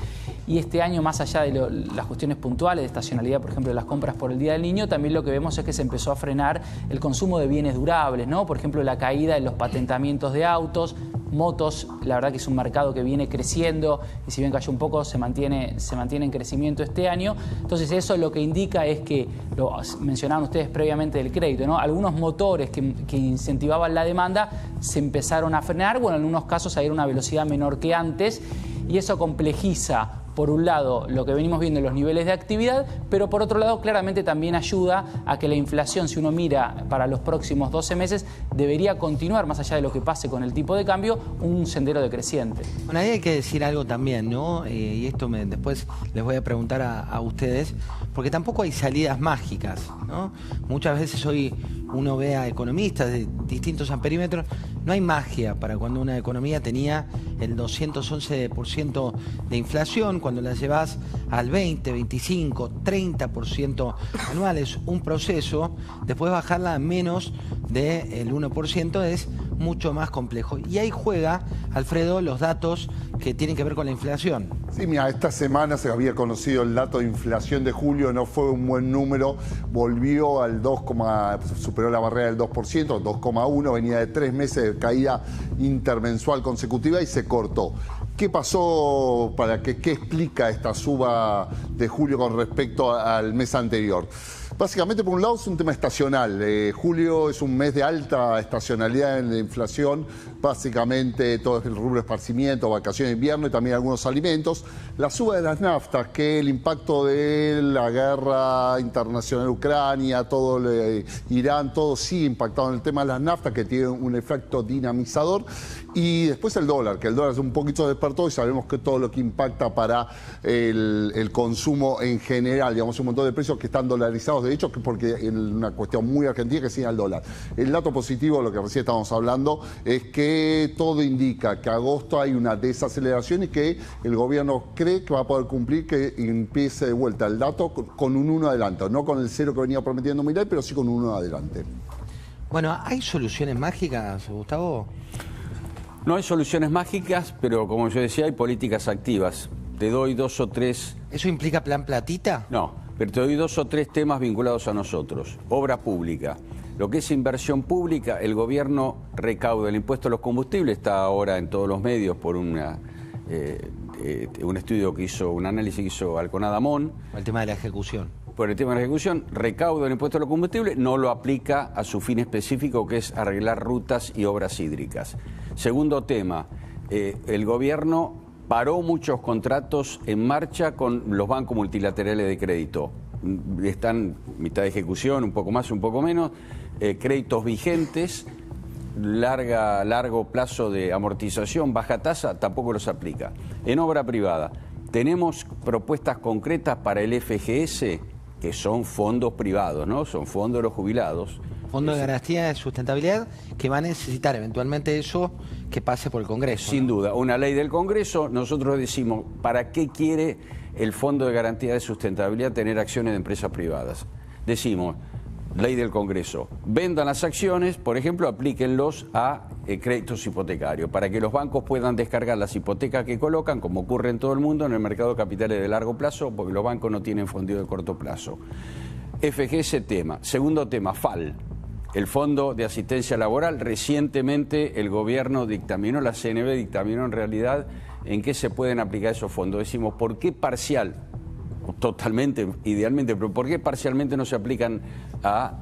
y este año, más allá de las cuestiones puntuales de estacionalidad, por ejemplo, de las compras por el Día del Niño, también lo que vemos es que se empezó a frenar el consumo de bienes durables, ¿no? Por ejemplo, la caída en los patentamientos de autos, motos, la verdad que es un mercado que viene creciendo y si bien cayó un poco se mantiene en crecimiento este año. Entonces eso lo que indica es que, lo mencionaban ustedes previamente del crédito, ¿no? Algunos motores que incentivaban la demanda se empezaron a frenar, bueno, en algunos casos a ir a una velocidad menor que antes, y eso complejiza por un lado lo que venimos viendo en los niveles de actividad, pero por otro lado claramente también ayuda a que la inflación, si uno mira para los próximos 12 meses, debería continuar, más allá de lo que pase con el tipo de cambio, un sendero decreciente. Bueno, ahí hay que decir algo también, ¿no? Y esto después les voy a preguntar a ustedes, porque tampoco hay salidas mágicas, ¿no? Muchas veces hoy uno ve a economistas de distintos amperímetros, no hay magia para cuando una economía tenía el 211% de inflación, cuando la llevas al 20, 25, 30% anual, es un proceso, después bajarla a menos del 1% es mucho más complejo. Y ahí juega, Alfredo, los datos que tienen que ver con la inflación. Sí, mira, esta semana se había conocido el dato de inflación de julio, no fue un buen número, volvió al 2, superó la barrera del 2%, 2,1, venía de 3 meses de caída intermensual consecutiva y se cortó. ¿Qué pasó qué explica esta suba de julio con respecto al mes anterior? Básicamente, por un lado, es un tema estacional. Julio es un mes de alta estacionalidad en la inflación. Básicamente, todo el rubro de esparcimiento, vacaciones de invierno y también algunos alimentos. La suba de las naftas, que el impacto de la guerra internacional en Ucrania, todo Irán, todo sigue impactado en el tema de las naftas, que tiene un efecto dinamizador. Y después el dólar, que el dólar es un poquito despertó y sabemos que todo lo que impacta para el consumo en general, digamos, un montón de precios que están dolarizados, de hecho, porque es una cuestión muy argentina que sigue al dólar. El dato positivo, lo que recién estábamos hablando, es que todo indica que agosto hay una desaceleración y que el gobierno cree que va a poder cumplir, que empiece de vuelta el dato con un 1 adelante, no con el 0 que venía prometiendo Milei, pero sí con un 1 adelante. Bueno, ¿hay soluciones mágicas, Gustavo? No hay soluciones mágicas, pero como yo decía, hay políticas activas. Te doy 2 o 3... ¿Eso implica plan platita? No, pero te doy 2 o 3 temas vinculados a nosotros. Obra pública. Lo que es inversión pública, el gobierno recauda el impuesto a los combustibles, está ahora en todos los medios por un estudio que hizo, un análisis que hizo Alconada Mon. El tema de la ejecución. por el tema de la ejecución, recauda el impuesto a los combustibles, no lo aplica a su fin específico, que es arreglar rutas y obras hídricas. Segundo tema, el gobierno paró muchos contratos en marcha con los bancos multilaterales de crédito. Están mitad de ejecución, un poco más, un poco menos, créditos vigentes, largo plazo de amortización, baja tasa, tampoco los aplica. En obra privada, tenemos propuestas concretas para el FGS, que son fondos privados, ¿no? Son fondos de los jubilados. Fondo de garantía de sustentabilidad que va a necesitar eventualmente eso que pase por el Congreso. Sin duda, una ley del Congreso. Nosotros decimos, ¿para qué quiere el Fondo de Garantía de Sustentabilidad tener acciones de empresas privadas? Decimos, ley del Congreso, vendan las acciones, por ejemplo, aplíquenlos a créditos hipotecarios, para que los bancos puedan descargar las hipotecas que colocan, como ocurre en todo el mundo, en el mercado de capitales de largo plazo, porque los bancos no tienen fondeo de corto plazo. FGS tema. Segundo tema, FAL, el Fondo de Asistencia Laboral. Recientemente el gobierno dictaminó, la CNB dictaminó en realidad en qué se pueden aplicar esos fondos. Decimos, ¿por qué parcial? Totalmente, idealmente, pero ¿por qué parcialmente no se aplican a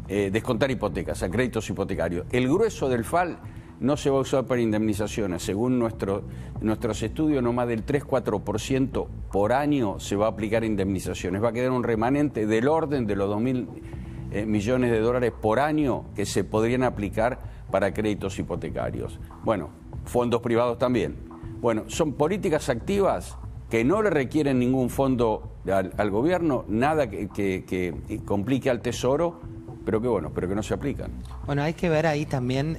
descontar hipotecas, a créditos hipotecarios? El grueso del FAL no se va a usar para indemnizaciones. Según nuestros estudios, no más del 3-4% por año se va a aplicar indemnizaciones. Va a quedar un remanente del orden de los 2.000 millones de dólares por año que se podrían aplicar para créditos hipotecarios. Bueno, fondos privados también. Bueno, son políticas activas que no le requieren ningún fondo al gobierno, nada que complique al Tesoro, pero que no se aplican. Bueno, hay que ver ahí también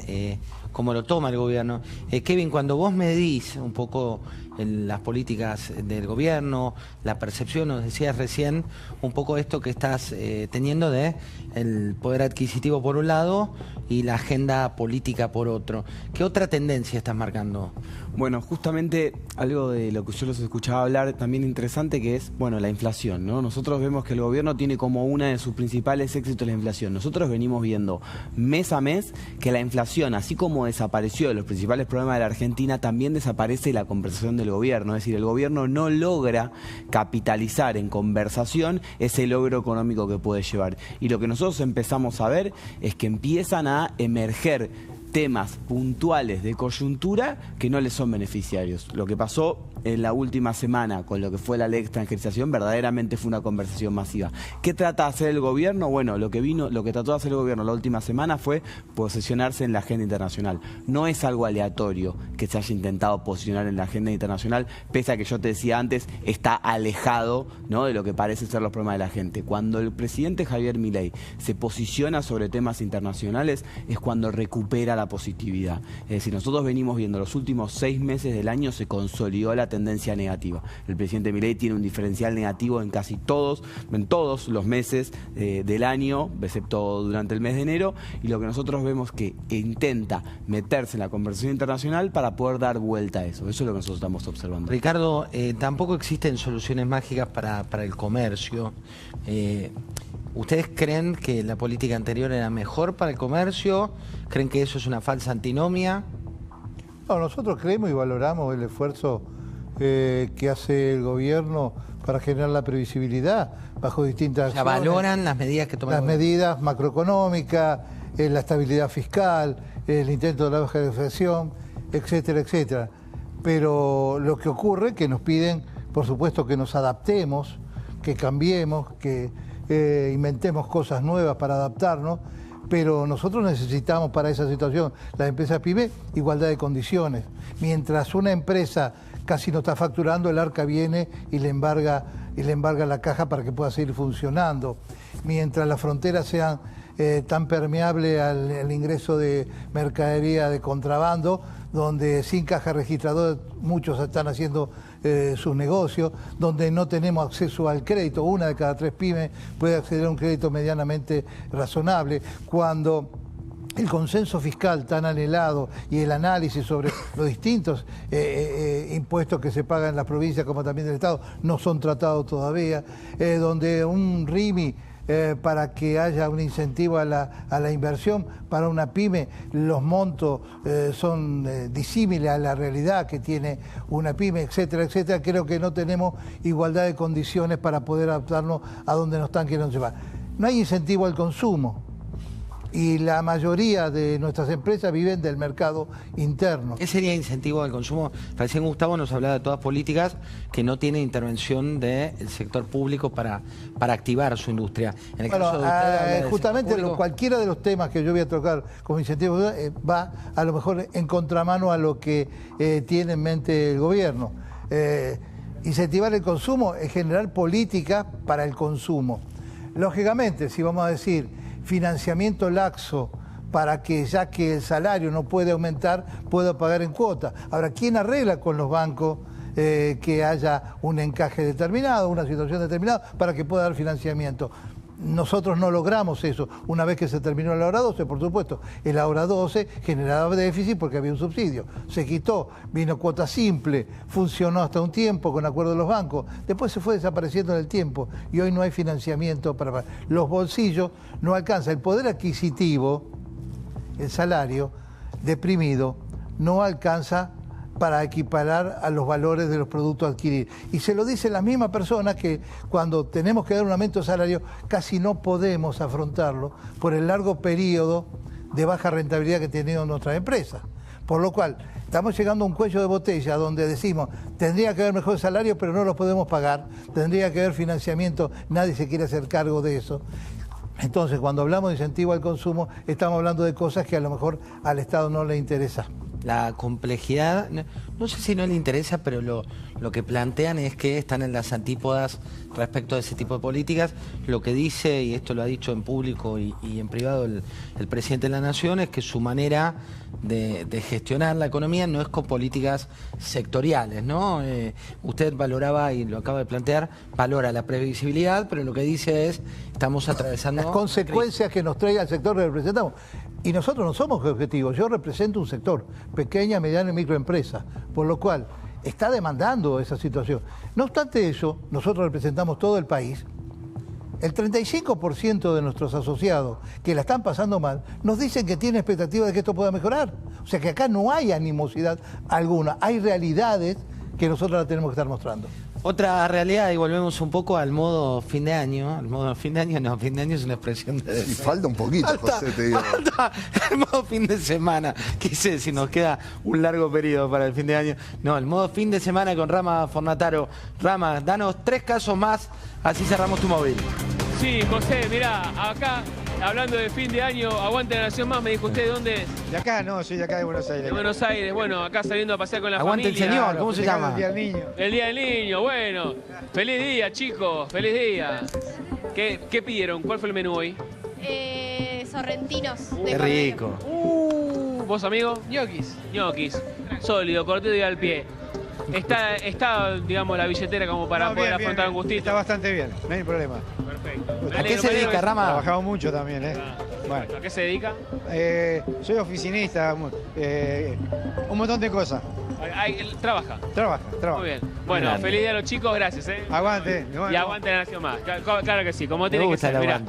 cómo lo toma el gobierno. Kevin, cuando vos medís un poco las políticas del gobierno, la percepción, nos decías recién, un poco esto que estás teniendo de el poder adquisitivo por un lado y la agenda política por otro. ¿Qué otra tendencia estás marcando? Bueno, justamente algo de lo que yo los escuchaba hablar también interesante, que es, bueno, la inflación, ¿no? Nosotros vemos que el gobierno tiene como una de sus principales éxitos la inflación. Nosotros venimos viendo mes a mes que la inflación, así como desapareció de los principales problemas de la Argentina, también desaparece la conversación del gobierno. Es decir, el gobierno no logra capitalizar en conversación ese logro económico que puede llevar. Y lo que nosotros empezamos a ver es que empiezan a emerger temas puntuales de coyuntura que no les son beneficiarios. Lo que pasó en la última semana con lo que fue la ley de extranjerización verdaderamente fue una conversación masiva. ¿Qué trata de hacer el gobierno? Bueno, lo que trató de hacer el gobierno la última semana fue posicionarse en la agenda internacional. No es algo aleatorio que se haya intentado posicionar en la agenda internacional, pese a que yo te decía antes, está alejado, ¿no?, de lo que parece ser los problemas de la gente. Cuando el presidente Javier Milei se posiciona sobre temas internacionales es cuando recupera la positividad. Es decir, nosotros venimos viendo los últimos 6 meses del año se consolidó la tendencia negativa. El presidente Milei tiene un diferencial negativo en todos los meses del año, excepto durante el mes de enero, y lo que nosotros vemos que intenta meterse en la conversación internacional para poder dar vuelta a eso. Eso es lo que nosotros estamos observando. Ricardo, tampoco existen soluciones mágicas para el comercio. ¿Ustedes creen que la política anterior era mejor para el comercio? ¿Creen que eso es una falsa antinomia? No, nosotros creemos y valoramos el esfuerzo que hace el gobierno para generar la previsibilidad bajo distintas acciones. ¿Valoran las medidas que toman? Las medidas macroeconómicas, la estabilidad fiscal, el intento de la baja de inflación, etcétera, etcétera. Pero lo que ocurre es que nos piden, por supuesto, que nos adaptemos, que cambiemos, que inventemos cosas nuevas para adaptarnos, pero nosotros necesitamos para esa situación, las empresas pyme, igualdad de condiciones. Mientras una empresa casi no está facturando, el ARCA viene y le embarga la caja para que pueda seguir funcionando. Mientras las fronteras sean tan permeables al ingreso de mercadería de contrabando, donde sin caja registradora muchos están haciendo sus negocios, donde no tenemos acceso al crédito, 1 de cada 3 pymes puede acceder a un crédito medianamente razonable, cuando el consenso fiscal tan anhelado y el análisis sobre los distintos impuestos que se pagan en las provincias como también del Estado no son tratados todavía, donde un RIMI para que haya un incentivo a la inversión para una pyme. Los montos son disímiles a la realidad que tiene una pyme, etcétera, etcétera. Creo que no tenemos igualdad de condiciones para poder adaptarnos a donde nos están queriendo llevar. No hay incentivo al consumo. Y la mayoría de nuestras empresas viven del mercado interno. ¿Qué sería incentivo al consumo? Recién Gustavo nos hablaba de todas políticas que no tienen intervención del sector público para activar su industria. En el caso de usted, justamente cualquiera de los temas que yo voy a tocar como incentivo va a lo mejor en contramano a lo que tiene en mente el gobierno. Incentivar el consumo es generar políticas para el consumo. Lógicamente, si vamos a decir financiamiento laxo para que, ya que el salario no puede aumentar, pueda pagar en cuota. Ahora, ¿quién arregla con los bancos que haya un encaje determinado, una situación determinada, para que pueda dar financiamiento? Nosotros no logramos eso. Una vez que se terminó la hora 12, por supuesto, el hora 12 generaba déficit porque había un subsidio. Se quitó, vino cuota simple, funcionó hasta un tiempo con acuerdo de los bancos. Después se fue desapareciendo en el tiempo y hoy no hay financiamiento para los bolsillos, no alcanza. El poder adquisitivo, el salario deprimido, no alcanza para equiparar a los valores de los productos adquiridos. Y se lo dice la misma persona que cuando tenemos que dar un aumento de salario casi no podemos afrontarlo por el largo periodo de baja rentabilidad que ha tenido nuestras empresas. Por lo cual, estamos llegando a un cuello de botella donde decimos, tendría que haber mejor salario, pero no lo podemos pagar, tendría que haber financiamiento, nadie se quiere hacer cargo de eso. Entonces, cuando hablamos de incentivo al consumo, estamos hablando de cosas que a lo mejor al Estado no le interesa. La complejidad, no sé si no le interesa, pero lo que plantean es que están en las antípodas respecto a ese tipo de políticas. Lo que dice, y esto lo ha dicho en público y en privado el presidente de la Nación, es que su manera de gestionar la economía no es con políticas sectoriales, ¿no? Usted valoraba, y lo acaba de plantear, valora la previsibilidad, pero lo que dice es, estamos atravesando... Las consecuencias que nos traiga el sector que representamos. Y nosotros no somos objetivos, yo represento un sector, pequeña, mediana y microempresa, por lo cual está demandando esa situación. No obstante eso, nosotros representamos todo el país. El 35% de nuestros asociados que la están pasando mal nos dicen que tienen expectativa de que esto pueda mejorar. O sea que acá no hay animosidad alguna, hay realidades que nosotros la tenemos que estar mostrando. Otra realidad, y volvemos un poco al modo fin de año. El modo fin de año no, fin de año es una expresión de... Y falta un poquito, José, te digo. Falta el modo fin de semana. Qué sé si nos queda un largo periodo para el fin de año. No, el modo fin de semana con Rama Fornataro. Rama, danos 3 casos más, así cerramos tu móvil. Sí, José, mirá, acá, hablando de fin de año, Aguante la Nación Más, me dijo usted, ¿de dónde es? De acá, no, soy de acá de Buenos Aires. De Buenos Aires, bueno, acá saliendo a pasear con la Aguante familia. el señor, ¿cómo se llama? El Día del Niño. El Día del Niño, bueno. Feliz día, chicos, feliz día. ¿Qué pidieron? ¿Cuál fue el menú hoy? Sorrentinos. Qué rico. ¿Vos, amigo? Ñoquis. Ñoquis. Sólido, cortito y al pie. Está, digamos, la billetera como para poder afrontar un gustito. Está bastante bien, no hay problema. Perfecto. ¿A qué se dedica, Rama? Trabajamos mucho también, ¿eh? Bueno. ¿A qué se dedica? Soy oficinista, un montón de cosas. Trabaja. Trabaja. Muy bien. Bueno, Grande. Feliz día a los chicos, gracias, Aguante. Y aguante la Nación Más. Claro que sí, como tiene que ser. Mirá,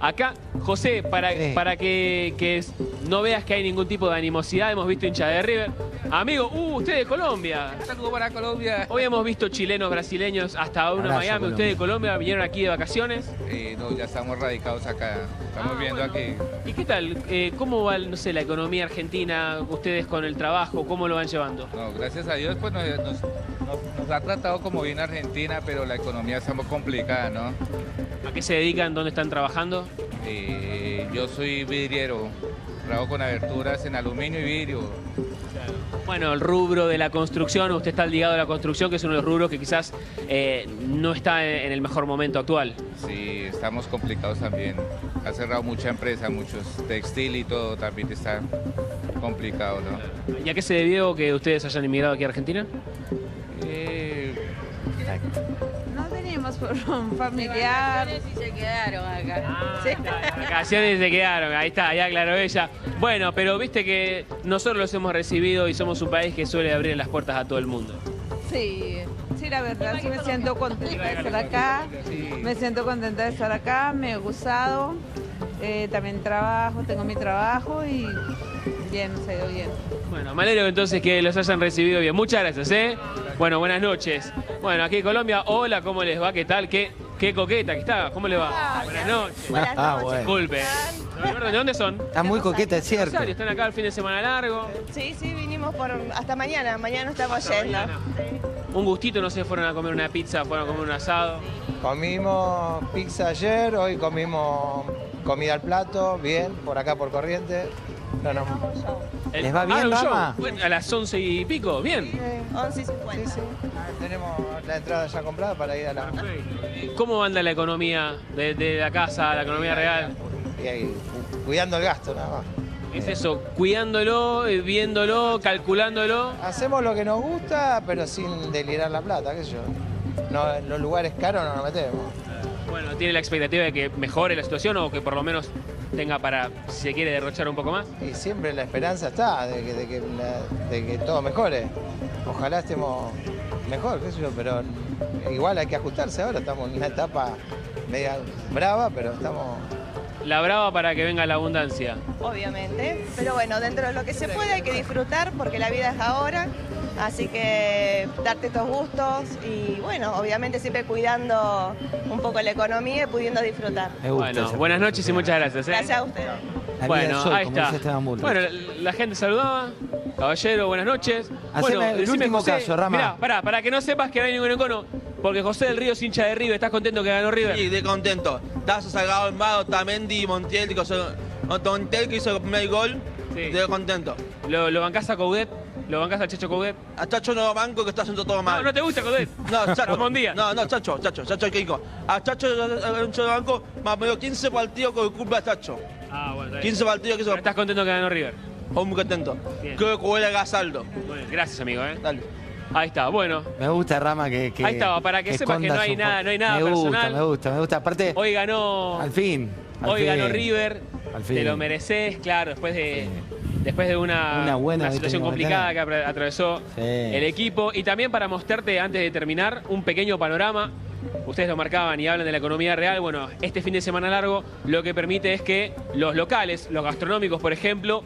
acá, José, para que no veas que hay ningún tipo de animosidad, hemos visto hinchas de River. Amigo, usted de Colombia. Saludos para Colombia. Hoy hemos visto chilenos, brasileños, hasta uno en Miami. Usted de Colombia, vinieron aquí de vacaciones. No, ya estamos radicados acá. Estamos viendo aquí. ¿Y qué tal? ¿Cómo va, no sé, la economía argentina? Ustedes con el trabajo, ¿cómo lo van llevando? No, gracias a Dios, pues nos ha tratado como bien Argentina, pero la economía está muy complicada, ¿no? ¿A qué se dedican? ¿Dónde están trabajando? Yo soy vidriero, trabajo con aberturas en aluminio y vidrio. Bueno, el rubro de la construcción, usted está ligado a la construcción, que es uno de los rubros que quizás no está en el mejor momento actual. Sí, estamos complicados también. Ha cerrado mucha empresa, muchos textil y todo también está complicado, ¿no? ¿Y a qué se debió que ustedes hayan emigrado aquí a Argentina? No teníamos por un familiar. Y se quedaron acá. Sí. Vacaciones se quedaron, ahí está, ya aclaró ella. Bueno, pero viste que nosotros los hemos recibido y somos un país que suele abrir las puertas a todo el mundo. Sí, decir la verdad, sí me siento contenta de estar acá. Me siento contenta de estar acá, me he gustado. También trabajo, tengo mi trabajo y bien, se ha ido bien. Bueno, me alegro entonces que los hayan recibido bien. Muchas gracias, ¿eh? Bueno, buenas noches. Bueno, aquí en Colombia, hola, ¿cómo les va? ¿Qué tal? ¿Qué coqueta que está? ¿Cómo le va? Buenas noches. Buenas noches. Bueno. Disculpe. ¿De dónde son? Está muy coqueta, es cierto. Rosario, ¿están acá el fin de semana largo? Sí, vinimos hasta mañana. Mañana estamos yendo. Un gustito, no sé, fueron a comer una pizza, fueron a comer un asado. Comimos pizza ayer, hoy comimos comida al plato, bien, por acá por Corrientes. ¿Les va bien, Rama? Bueno, a las 11 y pico, bien. 11:50. Sí. Tenemos la entrada ya comprada para ir a la... ¿Cómo anda la economía de la casa, la economía real? Y ahí, cuidando el gasto, nada más. Es eso, cuidándolo, viéndolo, calculándolo. Hacemos lo que nos gusta, pero sin delirar la plata, qué sé yo. No, en los lugares caros no nos metemos. Bueno, ¿tiene la expectativa de que mejore la situación o que por lo menos tenga para, si se quiere, derrochar un poco más? Y siempre la esperanza está de que todo mejore. Ojalá estemos mejor, qué sé yo, pero igual hay que ajustarse ahora. Estamos en una etapa media brava, pero estamos... La brava para que venga la abundancia. Obviamente, pero bueno, dentro de lo que se puede hay que disfrutar porque la vida es ahora, así que darte estos gustos y bueno, obviamente siempre cuidando un poco la economía y pudiendo disfrutar. Bueno, buenas noches y muchas gracias. Gracias a ustedes. Bueno, ahí está. Bueno, la gente saludaba. Caballero, buenas noches. Haceme bueno, el último José, caso, Rama. Mirá, para que no sepas que no hay ningún encono, porque José del Río es hincha de River. ¿Estás contento que ganó River? Sí, de contento. Dazo Salgado Almado, Otamendi, Montiel, que hizo el primer gol. Sí. De contento. ¿Lo bancás a Coudet? ¿Lo bancás al Chacho Coudet? A Chacho no banco, que está haciendo todo mal. ¿No te gusta Coudet? No, Chacho. Ramón Díaz. No, Chacho el que dijo. A Chacho de banco, más medio 15 partidos con culpa de Chacho. Ah, bueno. 15 partidos que hizo. ¿Estás contento que ganó River? Muy contento. Bien. Creo que huele a Gasaldo. Bueno, gracias, amigo. Dale. Ahí está, bueno. Me gusta, Rama, que ahí estaba, para que sepas que no hay nada personal. Me gusta. Aparte, hoy ganó... Al fin. Ganó River. Al fin. Te lo mereces, claro, después de una situación complicada que atravesó el equipo. Y también para mostrarte, antes de terminar, un pequeño panorama. Ustedes lo marcaban y hablan de la economía real. Bueno, este fin de semana largo lo que permite es que los locales, los gastronómicos, por ejemplo,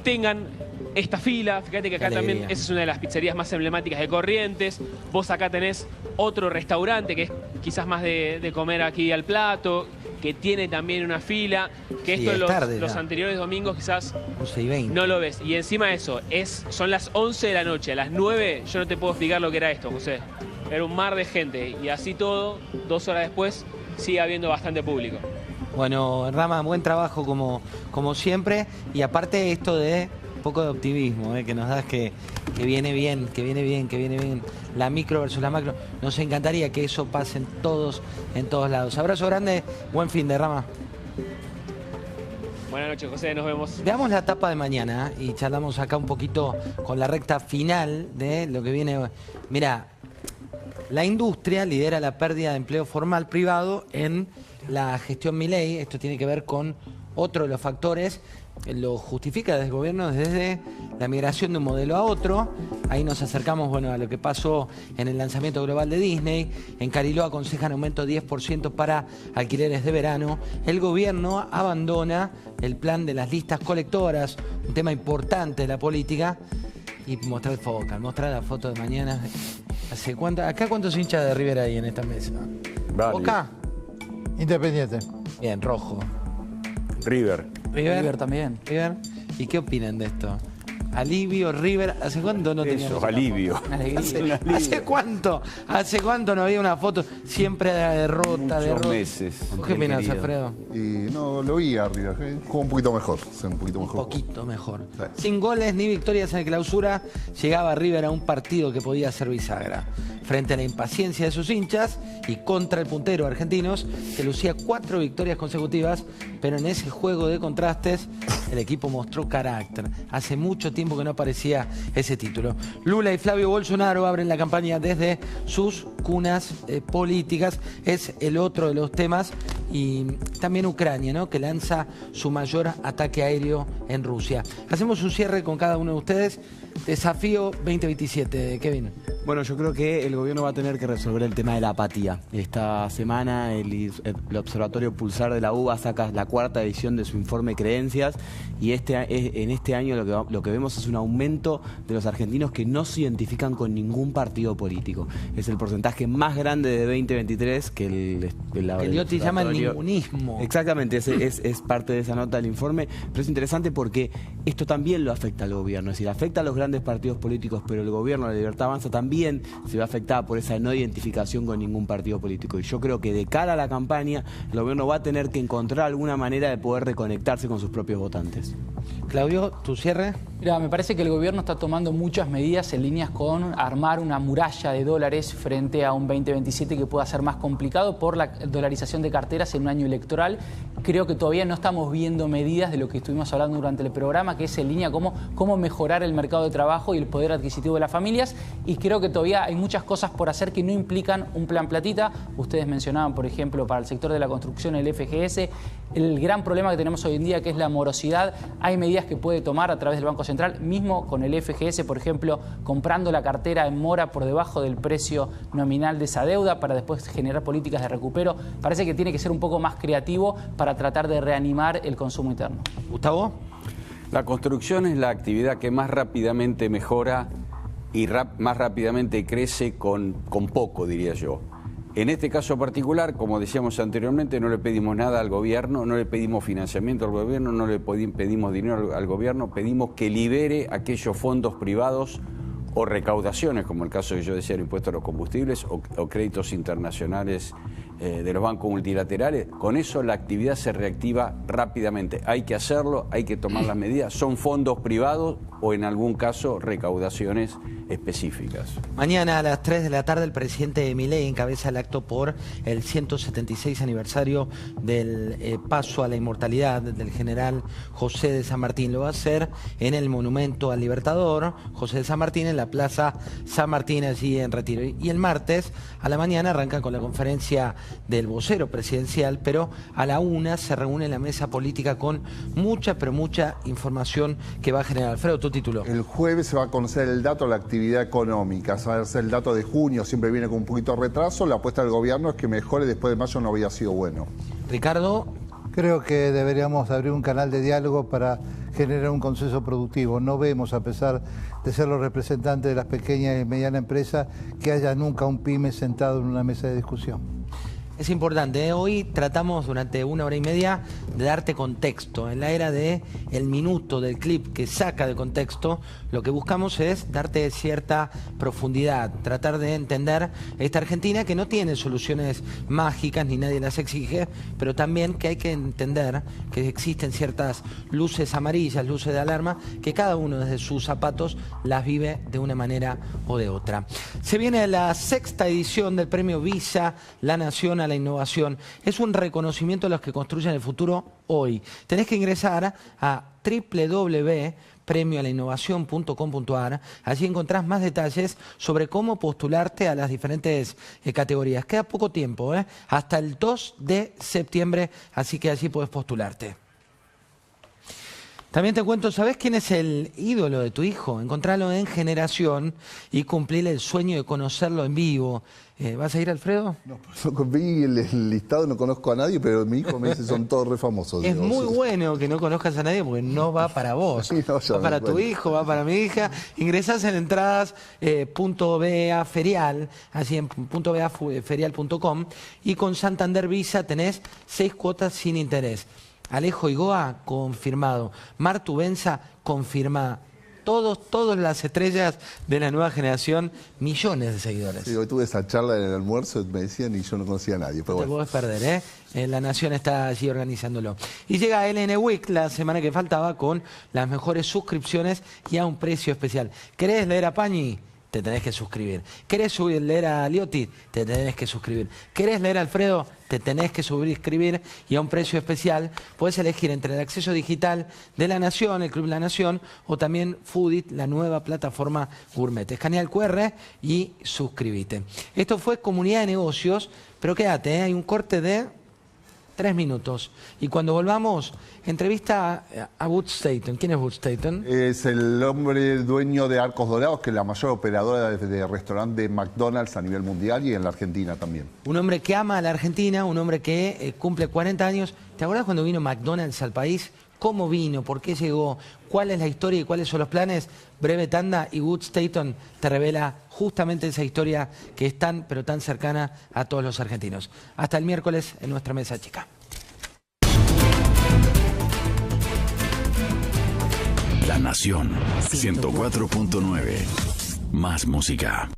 tengan esta fila. Fíjate que acá también esa es una de las pizzerías más emblemáticas de Corrientes. Vos acá tenés otro restaurante que es quizás más de comer aquí al plato, que tiene también una fila, que sí, esto tarde, los anteriores domingos quizás 11:20. No lo ves. Y encima de eso, son las 11 de la noche. A las 9 yo no te puedo explicar lo que era esto, José. Era un mar de gente y así todo, 2 horas después, sigue habiendo bastante público. Bueno, Rama, buen trabajo como siempre. Y aparte esto de un poco de optimismo, que nos das que viene bien, que viene bien. La micro versus la macro. Nos encantaría que eso pase en todos lados. Abrazo grande, buen fin de Rama. Buenas noches, José, nos vemos. Veamos la etapa de mañana y charlamos acá un poquito con la recta final de lo que viene. Mirá, la industria lidera la pérdida de empleo formal privado en la gestión Milei. Esto tiene que ver con otro de los factores. Lo justifica desde el gobierno desde la migración de un modelo a otro. Ahí nos acercamos a lo que pasó en el lanzamiento global de Disney. En Cariló aconsejan aumento 10% para alquileres de verano. El gobierno abandona el plan de las listas colectoras, un tema importante de la política. Y mostrar la foto de mañana. ¿Acá cuántos hinchas de River hay en esta mesa? ¿Boca? Independiente. Bien, rojo. River también. River. ¿Y qué opinan de esto? Alivio, River. ¿Hace cuánto no teníamos? Eso, alivio. ¿Hace cuánto? ¿Hace cuánto no había una foto? Siempre de la derrota, Muchos meses. ¿Qué opinas, Alfredo? Y no, lo vi arriba. Jugó un poquito mejor. Un poquito mejor. Sí. Sin goles ni victorias en la clausura, llegaba River a un partido que podía ser bisagra. Frente a la impaciencia de sus hinchas y contra el puntero argentinos, que lucía 4 victorias consecutivas, pero en ese juego de contrastes el equipo mostró carácter. Hace mucho tiempo que no aparecía ese título. Lula y Flavio Bolsonaro abren la campaña desde sus cunas políticas. Es el otro de los temas. Y también Ucrania, ¿no?, que lanza su mayor ataque aéreo en Rusia. Hacemos un cierre con cada uno de ustedes. Desafío 2027, Kevin. Bueno, yo creo que el gobierno va a tener que resolver el tema de la apatía. Esta semana el Observatorio Pulsar de la UBA saca la 4ª edición de su informe Creencias y en este año lo que vemos es un aumento de los argentinos que no se identifican con ningún partido político. Es el porcentaje más grande de 2023 que el Liotti llama el ningunismo. Exactamente, es parte de esa nota del informe, pero es interesante porque esto también lo afecta al gobierno, es decir, afecta a los grandes partidos políticos, pero el gobierno, la Libertad Avanza, también se ve afectada por esa no identificación con ningún partido político. Y yo creo que de cara a la campaña, el gobierno va a tener que encontrar alguna manera de poder reconectarse con sus propios votantes. Claudio, ¿tu cierre? Mira, me parece que el gobierno está tomando muchas medidas en líneas con armar una muralla de dólares frente a un 2027 que pueda ser más complicado por la dolarización de carteras en un año electoral. Creo que todavía no estamos viendo medidas de lo que estuvimos hablando durante el programa, que es en línea cómo mejorar el mercado de trabajo y el poder adquisitivo de las familias. Y creo que todavía hay muchas cosas por hacer que no implican un plan platita. Ustedes mencionaban, por ejemplo, para el sector de la construcción, el FGS, el gran problema que tenemos hoy en día, que es la morosidad. Hay medidas que puede tomar a través del Banco Central, mismo con el FGS, por ejemplo, comprando la cartera en mora por debajo del precio nominal de esa deuda para después generar políticas de recupero. Parece que tiene que ser un poco más creativo para tratar de reanimar el consumo interno. Gustavo. La construcción es la actividad que más rápidamente mejora y más rápidamente crece con poco, diría yo. En este caso particular, como decíamos anteriormente, no le pedimos nada al gobierno, no le pedimos financiamiento al gobierno, no le pedimos dinero al gobierno, pedimos que libere aquellos fondos privados o recaudaciones, como el caso que yo decía, el impuesto a los combustibles o créditos internacionales de los bancos multilaterales. Con eso la actividad se reactiva rápidamente. Hay que hacerlo, hay que tomar las medidas. Son fondos privados o en algún caso recaudaciones específicas. Mañana a las 3 de la tarde el presidente Milei encabeza el acto por el 176 aniversario del paso a la inmortalidad del general José de San Martín. Lo va a hacer en el Monumento al Libertador José de San Martín, en la Plaza San Martín, allí en Retiro. Y el martes a la mañana arrancan con la conferencia del vocero presidencial, pero a la 1 se reúne la mesa política con mucha, pero mucha información que va a generar. Alfredo, tu título. El jueves se va a conocer el dato de la actividad económica, saberse el dato de junio, siempre viene con un poquito de retraso. La apuesta del gobierno es que mejore, después de mayo no había sido bueno. Ricardo. Creo que deberíamos abrir un canal de diálogo para generar un consenso productivo. No vemos, a pesar de ser los representantes de las pequeñas y medianas empresas, que haya nunca un pyme sentado en una mesa de discusión. Es importante, ¿eh? Hoy tratamos durante 1 hora y media de darte contexto. En la era de el minuto del clip que saca de contexto, lo que buscamos es darte cierta profundidad, tratar de entender esta Argentina que no tiene soluciones mágicas ni nadie las exige, pero también que hay que entender que existen ciertas luces amarillas, luces de alarma, que cada uno desde sus zapatos las vive de una manera o de otra. Se viene la 6ª edición del Premio Visa La Nación a la Innovación. Es un reconocimiento a los que construyen el futuro hoy. Tenés que ingresar a www.premioalainnovacion.com.ar. Allí encontrás más detalles sobre cómo postularte a las diferentes categorías. Queda poco tiempo, hasta el 2 de septiembre, así que allí puedes postularte. También te cuento, ¿sabés quién es el ídolo de tu hijo? Encontralo en Generación y cumplirle el sueño de conocerlo en vivo. ¿Vas a ir, Alfredo? No, vi el listado, no conozco a nadie, pero mi hijo me dice son todos re famosos. Es muy bueno que no conozcas a nadie porque no va para vos. Sí, no, va para tu hijo, va para mi hija. Ingresás en entradas .ba ferial, así en .baferial.com, y con Santander Visa tenés 6 cuotas sin interés. Alejo Igoa, confirmado. Martu Benza, confirmada. Todas las estrellas de la nueva generación, millones de seguidores. Sí, hoy tuve esa charla en el almuerzo, me decían y yo no conocía a nadie. Pero no te podés perder, La Nación está allí organizándolo. Y llega LN Week la semana que faltaba con las mejores suscripciones y a un precio especial. ¿Querés leer a Pañi? Te tenés que suscribir. ¿Querés leer a Liotti? Te tenés que suscribir. ¿Querés leer a Alfredo? Te tenés que suscribir y a un precio especial puedes elegir entre el acceso digital de La Nación, el Club La Nación, o también Foodit, la nueva plataforma gourmet. Escanea el QR y suscríbete. Esto fue Comunidad de Negocios, pero quédate, hay un corte de 3 minutos. Y cuando volvamos, entrevista a Wood Staton. ¿Quién es Wood Staton? Es el hombre dueño de Arcos Dorados, que es la mayor operadora de restaurante de McDonald's a nivel mundial y en la Argentina también. Un hombre que ama a la Argentina, un hombre que cumple 40 años. ¿Te acuerdas cuando vino McDonald's al país? ¿Cómo vino? ¿Por qué llegó? ¿Cuál es la historia y cuáles son los planes? Breve tanda y Wood Staton te revela justamente esa historia que es tan, pero tan cercana a todos los argentinos. Hasta el miércoles en nuestra mesa chica. La Nación 104.9. Más música.